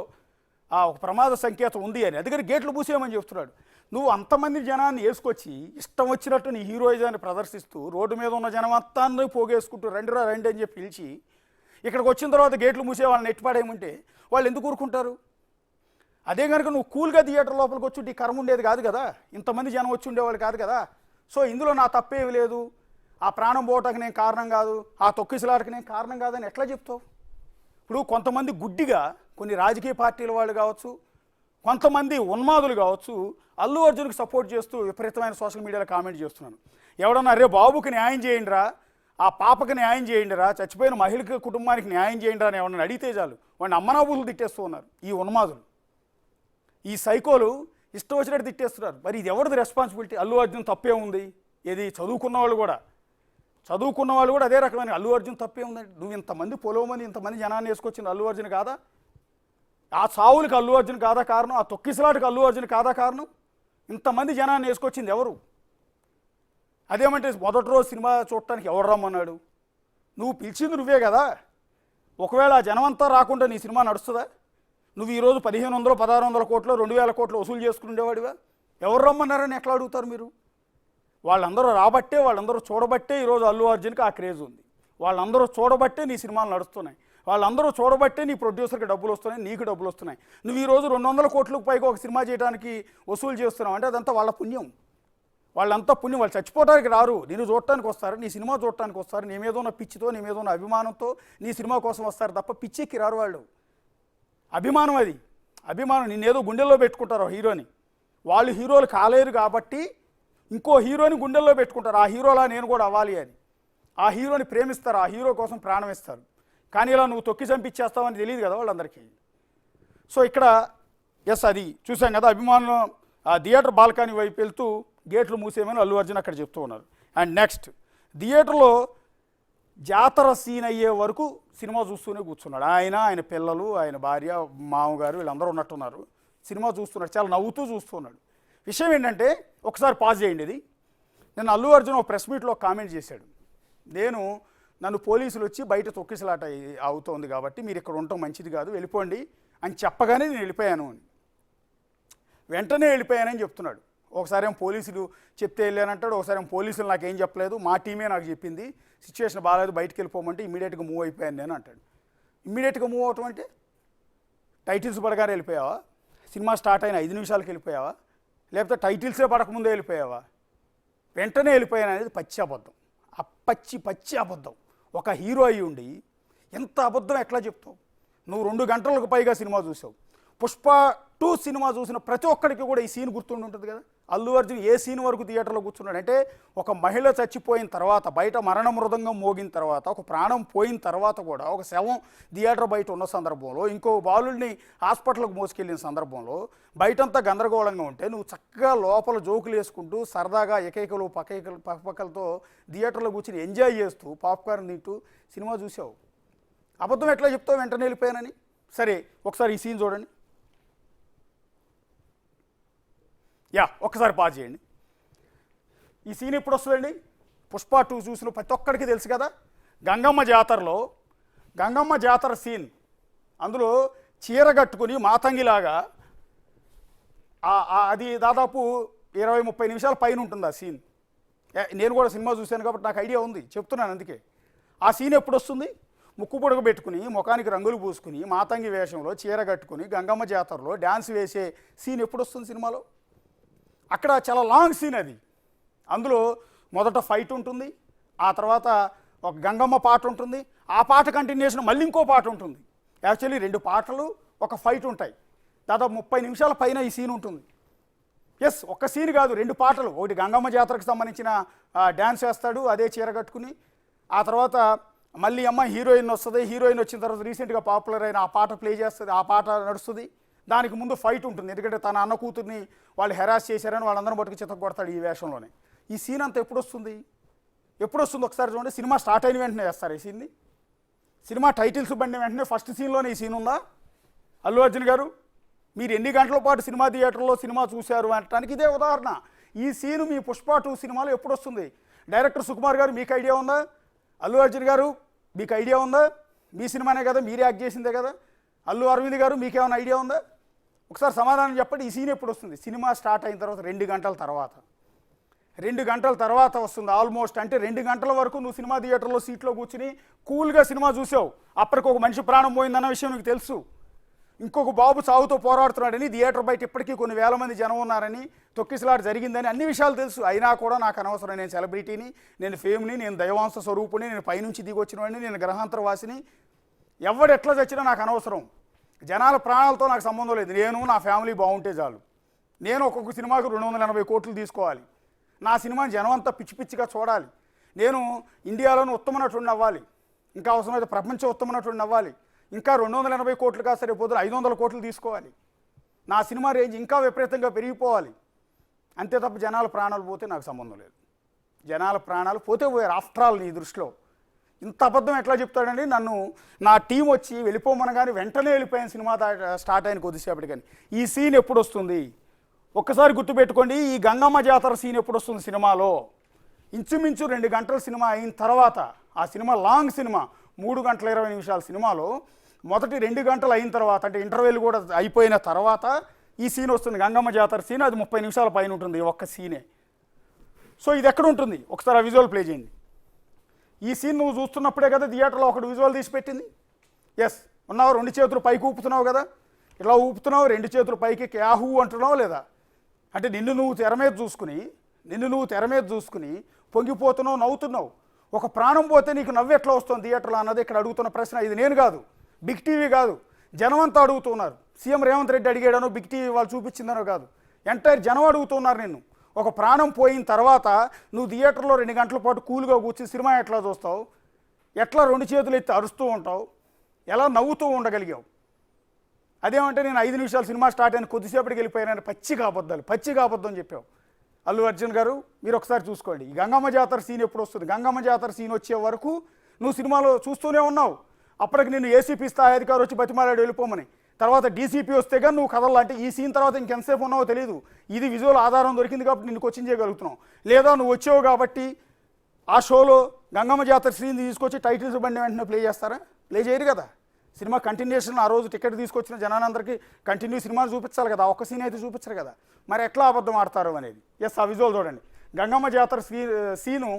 ఒక ప్రమాద సంకేతం ఉంది అని. అందుకని గేట్లు మూసేయమని చెప్తున్నాడు. నువ్వు అంతమంది జనాన్ని వేసుకొచ్చి ఇష్టం వచ్చినట్టు నీ హీరోయిజాన్ని ప్రదర్శిస్తూ రోడ్డు మీద ఉన్న జనం అంతాన్ని పోగేసుకుంటూ రండి అని చెప్పి పిలిచి ఇక్కడికి వచ్చిన తర్వాత గేట్లు మూసే వాళ్ళని నెట్టిపాడేయమంటే వాళ్ళు ఎందుకు ఊరుకుంటారు? అదే కనుక నువ్వు కూల్గా థియేటర్ లోపలికి వచ్చి ఈ కర్మ ఉండేది కాదు కదా, ఇంతమంది జనం వచ్చి ఉండేవాళ్ళు కాదు కదా. సో ఇందులో నా తప్పేమి లేదు, ఆ ప్రాణం పోవటానికి నేను కారణం కాదు, ఆ తొక్కిసలాటకి నేను కారణం కాదని ఎట్లా చెప్తావు? ఇప్పుడు కొంతమంది గుడ్డిగా, కొన్ని రాజకీయ పార్టీల వాళ్ళు కావచ్చు, కొంతమంది ఉన్మాదులు కావచ్చు, అల్లు అర్జున్కి సపోర్ట్ చేస్తూ విపరీతమైన సోషల్ మీడియాలో కామెంట్ చేస్తున్నాను. ఎవడన్నా అరే బాబుకి న్యాయం చేయండిరా, ఆ పాపకి న్యాయం చేయండిరా, చచ్చిపోయిన మహిళకి కుటుంబానికి న్యాయం చేయండిరా అని ఎవరన్నా అడిగితే చాలు వాడిని అమ్మనాబులు తిట్టేస్తూ ఉన్నారు ఈ ఉన్మాదులు. ఈ సైకోలు ఇష్టం వచ్చినట్టు తిట్టేస్తున్నారు. మరి ఇది ఎవరిది రెస్పాన్సిబిలిటీ? అల్లు అర్జున్ తప్పే ఉంది. ఏది చదువుకున్న వాళ్ళు కూడా అదే రకమైన అల్లు అర్జున్ తప్పే ఉందండి. నువ్వు ఇంతమంది పొలవమని ఇంతమంది జనాన్ని వేసుకొచ్చింది అల్లు అర్జున్ కాదా? ఆ చావులకు అల్లు అర్జున్ కాదా కారణం? ఆ తొక్కిసలాటకు అల్లు అర్జున్ కాదా కారణం? ఇంతమంది జనాన్ని వేసుకొచ్చింది ఎవరు? అదేమంటే మొదటి రోజు సినిమా చూడటానికి ఎవరు రమ్మన్నాడు? నువ్వు పిలిచింది నువ్వే కదా. ఒకవేళ ఆ జనమంతా రాకుండా నీ సినిమా నడుస్తుందా? నువ్వు ఈరోజు 1500 1600 కోట్లు 2000 కోట్లు వసూలు చేసుకుని ఉండేవాడివా? ఎవరు రమ్మన్నారని ఎట్లా అడుగుతారు మీరు? వాళ్ళందరూ రాబట్టే, వాళ్ళందరూ చూడబట్టే ఈరోజు అల్లు అర్జున్కి ఆ క్రేజ్ ఉంది. వాళ్ళందరూ చూడబట్టే నీ సినిమాలు నడుస్తున్నాయి. వాళ్ళందరూ చూడబట్టే నీ ప్రొడ్యూసర్కి డబ్బులు వస్తున్నాయి, నీకు డబ్బులు వస్తున్నాయి. నువ్వు ఈరోజు 200 కోట్లకు పైగా ఒక సినిమా చేయడానికి వసూలు చేస్తున్నావు అంటే అదంతా వాళ్ళ పుణ్యం. వాళ్ళంతా పుణ్యం. వాళ్ళు చచ్చిపోవడానికి రారు, నేను చూడటానికి వస్తారు, నీ సినిమా చూడటానికి వస్తారు. నీ మీద ఉన్న పిచ్చితో, నీ మీద ఉన్న అభిమానంతో నీ సినిమా కోసం వస్తారు తప్ప పిచ్చెక్కి రారు వాళ్ళు. అభిమానం అది, అభిమానం. నిన్నేదో గుండెల్లో పెట్టుకుంటారు హీరోని. వాళ్ళు హీరోలు కాలేరు కాబట్టి ఇంకో హీరోని గుండెల్లో పెట్టుకుంటారు. ఆ హీరోలా నేను కూడా అవ్వాలి అని. ఆ హీరోని ప్రేమిస్తారు, ఆ హీరో కోసం ప్రాణం ఇస్తారు. కానీ ఇలా నువ్వు తొక్కి చంపించేస్తావని తెలియదు కదా వాళ్ళందరికీ. సో ఇక్కడ అది చూసాం కదా, అభిమానులు ఆ థియేటర్ బాల్కనీ వైపు వెళ్తూ గేట్లు మూసేయమని అల్లు అర్జున్ అక్కడ చెప్తూ ఉన్నారు. అండ్ నెక్స్ట్, థియేటర్లో జాతర సీన్ అయ్యే వరకు సినిమా చూస్తూనే కూర్చున్నాడు. ఆయన పిల్లలు, ఆయన భార్య, మామగారు వీళ్ళందరూ ఉన్నట్టున్నారు. సినిమా చూస్తున్నాడు, చాలా నవ్వుతూ చూస్తున్నాడు. విషయం ఏంటంటే, ఒకసారి పాజ్ చేయండి ఇది. నేను అల్లు అర్జున్ ఒక ప్రెస్ మీట్లో కామెంట్ చేశాడు. నన్ను పోలీసులు వచ్చి బయట తొక్కిసలాట అవుతోంది కాబట్టి మీరు ఇక్కడ ఉండటం మంచిది కాదు, వెళ్ళిపోండి అని చెప్పగానే నేను వెళ్ళిపోయాను అని. వెంటనే వెళ్ళిపోయానని చెప్తున్నాడు. ఒకసారి ఏమో పోలీసులు చెప్తే వెళ్ళానంటాడు, ఒకసారి ఏమో పోలీసులు నాకేం చెప్పలేదు, మా టీమే నాకు చెప్పింది, సిచ్యువేషన్ బాగాలేదు బయటకు వెళ్ళిపోమంటే ఇమీడియట్గా మూవ్ అయిపోయాను నేను అంటాడు. ఇమ్మీడియట్గా మూవ్ అవటం అంటే టైటిల్స్ పడగానే వెళ్ళిపోయావా? సినిమా స్టార్ట్ అయిన 5 నిమిషాలకు వెళ్ళిపోయావా? లేకపోతే టైటిల్సే పడకముందే వెళ్ళిపోయావా? వెంటనే వెళ్ళిపోయాను అనేది పచ్చి అబద్ధం. పచ్చి అబద్ధం. ఒక హీరో అయ్యి ఉండి ఎంత అబద్ధం ఎట్లా చెప్తావు? నువ్వు 2 గంటలకు పైగా సినిమా చూసావు. పుష్ప 2 సినిమా చూసిన ప్రతి ఒక్కడికి కూడా ఈ సీన్ గుర్తుండి ఉంటుంది కదా. అల్లు అర్జున్ ఏ సీన్ వరకు థియేటర్లో కూర్చున్నాడు అంటే, ఒక మహిళ చచ్చిపోయిన తర్వాత, బయట మరణ మృదంగం మోగిన తర్వాత, ఒక ప్రాణం పోయిన తర్వాత కూడా, ఒక శవం థియేటర్ బయట ఉన్న సందర్భంలో, ఇంకో బాలుడిని హాస్పిటల్కి మోసుకెళ్ళిన సందర్భంలో బయటంతా గందరగోళంగా ఉంటే నువ్వు చక్కగా లోపల జోకులు వేసుకుంటూ సరదాగా ఎకైకలు పక్కలతో థియేటర్లో కూర్చుని ఎంజాయ్ చేస్తూ పాప్కార్న్ తింటూ సినిమా చూసావు. అబద్ధం ఎట్లా చెప్తావు వెంటనే వెళ్ళిపోయానని? సరే, ఒకసారి ఈ సీన్ చూడండి. ఒక్కసారి పాజ్ చేయండి. ఈ సీన్ ఎప్పుడు వస్తుందండి? పుష్ప 2 చూసిన ప్రతి ఒక్కడికి తెలుసు కదా. గంగమ్మ జాతర సీన్. అందులో చీర కట్టుకుని మాతంగిలాగా అది దాదాపు 20-30 నిమిషాల పైన ఉంటుంది ఆ సీన్. నేను కూడా సినిమా చూశాను కాబట్టి నాకు ఐడియా ఉంది, చెప్తున్నాను అందుకే. ఆ సీన్ ఎప్పుడు వస్తుంది? ముక్కు పొడగ పెట్టుకుని, ముఖానికి రంగులు పూసుకుని, మాతంగి వేషంలో చీర కట్టుకుని గంగమ్మ జాతరలో డ్యాన్స్ వేసే సీన్ ఎప్పుడు వస్తుంది సినిమాలో? అక్కడ చాలా లాంగ్ సీన్ అది. అందులో మొదట ఫైట్ ఉంటుంది, ఆ తర్వాత ఒక గంగమ్మ పాట ఉంటుంది, ఆ పాట కంటిన్యూషన్ మళ్ళీ ఇంకో పాట ఉంటుంది. యాక్చువల్లీ 2 పాటలు ఒక ఫైట్ ఉంటాయి. దాదాపు 30 నిమిషాల పైన ఈ సీన్ ఉంటుంది. ఒక్క సీన్ కాదు, 2 పాటలు. ఒకటి గంగమ్మ జాతరకు సంబంధించిన డ్యాన్స్ వేస్తాడు అదే చీర కట్టుకుని, ఆ తర్వాత మళ్ళీ హీరోయిన్ వస్తుంది. హీరోయిన్ వచ్చిన తర్వాత రీసెంట్గా పాపులర్ అయిన ఆ పాట ప్లే చేస్తుంది, ఆ పాట నడుస్తుంది. దానికి ముందు ఫైట్ ఉంటుంది, ఎందుకంటే తన అన్న కూతుర్ని వాళ్ళు హెరాస్ చేశారని వాళ్ళందరూ బట్టుకు చిత్త కొడతాడు ఈ వేషంలోనే. ఈ సీన్ అంతా ఎప్పుడు వస్తుంది ఒకసారి చూడండి. సినిమా స్టార్ట్ అయిన వెంటనే వేస్తారు ఈ సీన్ని. సినిమా టైటిల్స్ బండిన వెంటనే ఫస్ట్ సీన్లోనే ఈ సీన్ ఉందా? అల్లు అర్జున్ గారు, మీరు ఎన్ని గంటల పాటు సినిమా థియేటర్లో సినిమా చూశారు అనటానికి ఇదే ఉదాహరణ. ఈ సీను మీ పుష్ప 2 సినిమాలో ఎప్పుడు వస్తుంది? డైరెక్టర్ సుకుమార్ గారు మీకు ఐడియా ఉందా? అల్లు అర్జున్ గారు మీకు ఐడియా ఉందా? మీ సినిమానే కదా, మీరే యాక్ట్ చేసిందే కదా. అల్లు అరవింద్ గారు మీకేమైనా ఐడియా ఉందా? ఒకసారి సమాధానం చెప్పండి. ఈ సీన్ ఎప్పుడు వస్తుంది? సినిమా స్టార్ట్ అయిన తర్వాత 2 గంటల తర్వాత. 2 గంటల తర్వాత వస్తుంది ఆల్మోస్ట్. అంటే 2 గంటల వరకు నువ్వు సినిమా థియేటర్లో సీట్లో కూర్చుని కూల్గా సినిమా చూసావు. అప్పటికి ఒక మనిషి ప్రాణం పోయిందన్న విషయం నీకు తెలుసు. ఇంకొక బాబు చావుతో పోరాడుతున్నాడని, థియేటర్ బయట ఇప్పటికీ కొన్ని వేల మంది జనం ఉన్నారని, తొక్కిసలాట జరిగిందని అన్ని విషయాలు తెలుసు. అయినా కూడా నాకు అనవసరం, నేను సెలబ్రిటీని, నేను ఫేమ్ని, నేను దైవాంశ స్వరూపుని, నేను పైనుంచి దిగి వచ్చినవాడిని, నేను గ్రహాంతరవాసిని, ఎవడు ఎట్లా చచ్చినా నాకు అనవసరం. జనాల ప్రాణాలతో నాకు సంబంధం లేదు. నేను నా ఫ్యామిలీ బాగుంటే చాలు. నేను ఒక్కొక్క సినిమాకు 280 కోట్లు తీసుకోవాలి. నా సినిమాని జనం అంతా పిచ్చిగా చూడాలి. నేను ఇండియాలోని ఉత్తమ నటుడిని అవ్వాలి, ఇంకా అవసరమైతే ప్రపంచ ఉత్తమ నటుడిని అవ్వాలి. ఇంకా 280 కోట్లు కాదు, సరే పోతే 500 కోట్లు తీసుకోవాలి. నా సినిమా రేంజ్ ఇంకా విపరీతంగా పెరిగిపోవాలి. అంతే తప్ప జనాల ప్రాణాలు పోతే నాకు సంబంధం లేదు. జనాల ప్రాణాలు పోతే పోయారు. ఆఫ్టర్ ఆల్ నీ దృష్టిలో ఇంత అబద్ధం ఎట్లా చెప్తాడండి? నన్ను నా టీం వచ్చి వెళ్ళిపోమనగానే వెంటనే వెళ్ళిపోయాను సినిమా స్టార్ట్ అయిన కొద్దిసేపటి. కానీ ఈ సీన్ ఎప్పుడు వస్తుంది ఒక్కసారి గుర్తుపెట్టుకోండి. ఈ గంగమ్మ జాతర సీన్ ఎప్పుడు వస్తుంది సినిమాలో? ఇంచుమించు 2 గంటల సినిమా అయిన తర్వాత, ఆ సినిమా లాంగ్ సినిమా 3 గంటల 20 నిమిషాల సినిమాలో మొదటి 2 గంటలు అయిన తర్వాత, అంటే ఇంటర్వెల్ కూడా అయిపోయిన తర్వాత ఈ సీన్ వస్తుంది, గంగమ్మ జాతర సీన్. అది 30 నిమిషాల పైన ఉంటుంది ఒక్క సీనే. సో ఇది ఎక్కడ ఉంటుంది? ఒకసారి ఆ విజువల్ ప్లే చేయండి. ఈ సీన్ నువ్వు చూస్తున్నప్పుడే కదా థియేటర్లో ఒకటి విజువల్ తీసి పెట్టింది. ఎస్, ఉన్నావు, 2 చేతులు పైకి ఊపుతున్నావు కదా, ఇలా ఊపుతున్నావు, 2 చేతులు పైకి క్యాహూ అంటున్నావు లేదా? అంటే నిన్ను నువ్వు తెర మీద చూసుకుని పొంగిపోతున్నావు, నవ్వుతున్నావు. ఒక ప్రాణం పోతే నీకు నవ్వు ఎట్లా వస్తుంది థియేటర్లో అన్నది ఇక్కడ అడుగుతున్న ప్రశ్న. ఇది నేను కాదు, బిగ్ టీవీ కాదు, జనమంతా అడుగుతున్నారు. సీఎం రేవంత్ రెడ్డి అడిగాడనో బిగ్ టీవీ వాళ్ళు చూపించిందనో కాదు, ఎంటైర్ జనం అడుగుతున్నారు నిన్ను. ఒక ప్రాణం పోయిన తర్వాత నువ్వు థియేటర్లో 2 గంటల పాటు కూల్గా కూర్చుని సినిమా ఎట్లా చూస్తావు? ఎట్లా 2 చేతులు ఎత్తి అరుస్తూ ఉంటావు? ఎలా నవ్వుతూ ఉండగలిగావు? అదేమంటే నేను 5 నిమిషాలు సినిమా స్టార్ట్ అయిన కొద్దిసేపటికి వెళ్ళిపోయానని పచ్చిగా అబద్ధం చెప్పావు. అల్లు అర్జున్ గారు మీరు ఒకసారి చూసుకోండి. ఈ గంగమ్మ జాతర సీన్ ఎప్పుడు వస్తుంది? గంగమ్మ జాతర సీన్ వచ్చే వరకు నువ్వు సినిమాలో చూస్తూనే ఉన్నావు. అప్పటికి నిన్ను ఏసీపీ స్థాయి అధికారి వచ్చి బతిమాలాడు వెళ్ళిపోమని. తర్వాత డీసీపీ వస్తే కానీ నువ్వు కదలా. అంటే ఈ సీన్ తర్వాత ఇంకెంతసేపు ఉన్నావో తెలియదు. ఇది విజువల్ ఆధారం దొరికింది కాబట్టి నిన్ను క్వశ్చన్ చేయగలుగుతున్నావు. లేదా నువ్వు వచ్చావు కాబట్టి ఆ షోలో గంగమ్మ జాతర సీన్ తీసుకొచ్చి టైటిల్స్ బండి వెంటనే ప్లే చేస్తారా? ప్లే చేయరు కదా. సినిమా కంటిన్యూషన్, ఆ రోజు టికెట్ తీసుకొచ్చిన జనానందరికీ కంటిన్యూ సినిమాలు చూపించాలి కదా, ఒక్క సీన్ అయితే చూపించరు కదా. మరి ఎట్లా అబద్ధం ఆడతారు అనేది. ఎస్, ఆ విజువల్ చూడండి. గంగమ్మ జాతర సీను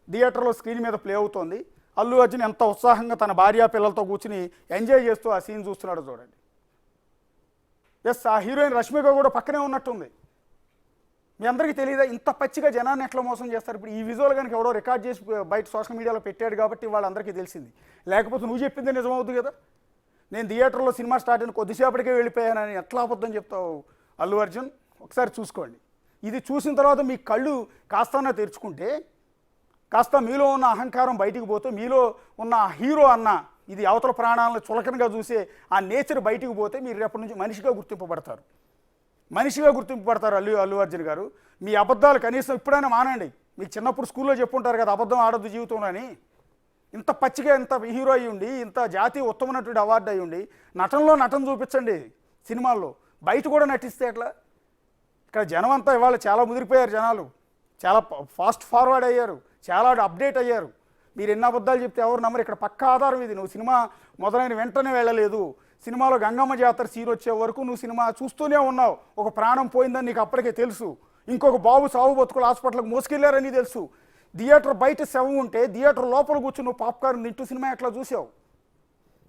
థియేటర్లో స్క్రీన్ మీద ప్లే అవుతోంది. అల్లు అర్జున్ ఎంత ఉత్సాహంగా తన భార్య పిల్లలతో కూర్చుని ఎంజాయ్ చేస్తూ ఆ సీన్ చూస్తున్నాడో చూడండి. ఎస్, ఆ హీరోయిన్ రష్మిక కూడా పక్కనే ఉన్నట్టుంది. మీ అందరికీ తెలియదా ఇంత పచ్చిగా జనాన్ని ఎట్లా మోసం చేస్తారు? ఇప్పుడు ఈ విజువల్ కనుక ఎవడో రికార్డ్ చేసి బయట సోషల్ మీడియాలో పెట్టాడు కాబట్టి వాళ్ళందరికీ తెలిసింది. లేకపోతే నువ్వు చెప్పిందే నిజమవుతుంది కదా. నేను థియేటర్లో సినిమా స్టార్ట్ అయిన కొద్దిసేపటికే వెళ్ళిపోయానని ఎట్లా అబద్ధం చెప్తావు అల్లు అర్జున్? ఒకసారి చూసుకోండి. ఇది చూసిన తర్వాత మీ కళ్ళు కాస్తన్నా తెరుచుకుంటే, కాస్త మీలో ఉన్న అహంకారం బయటికి పోతే, మీలో ఉన్న హీరో అన్న ఇది అవతల ప్రాణాలను చులకనగా చూసే ఆ నేచర్ బయటికి పోతే మీరు రేపటి నుంచి మనిషిగా గుర్తింపబడతారు. అల్లు అర్జున్ గారు. మీ అబద్ధాలు కనీసం ఇప్పుడైనా మానండి. మీకు చిన్నప్పుడు స్కూల్లో చెప్పుంటారు కదా, అబద్ధం ఆడద్దు జీవితంలో అని. ఇంత పచ్చిగా ఇంత హీరో అయ్యి ఉండి, ఇంత జాతీయ ఉత్తమనటుడి అవార్డు అయ్యి ఉండి, నటన చూపించండి సినిమాల్లో. బయట కూడా నటిస్తే ఎట్లా? ఇక్కడ జనం అంతా ఇవాళ చాలా ముదిరిపోయారు. జనాలు చాలా ఫాస్ట్ ఫార్వర్డ్ అయ్యారు, చాలా అప్డేట్ అయ్యారు. మీరు ఎన్ని అబద్ధాలు చెప్తే ఎవరు నమ్మరు. ఇక్కడ పక్కా ఆధారం ఇది. నువ్వు సినిమా మొదలైన వెంటనే వెళ్ళలేదు. సినిమాలో గంగమ్మ జాతర సీన్ వచ్చే వరకు నువ్వు సినిమా చూస్తూనే ఉన్నావు. ఒక ప్రాణం పోయిందని నీకు అప్పటికే తెలుసు. ఇంకొక బాబు సాగు బతుకులు హాస్పిటల్కి మోసుకెళ్ళారని తెలుసు. థియేటర్ బయట శవం ఉంటే థియేటర్ లోపల కూర్చుని నువ్వు పాప్కార్న్ తింటూ సినిమా ఎట్లా చూసావు?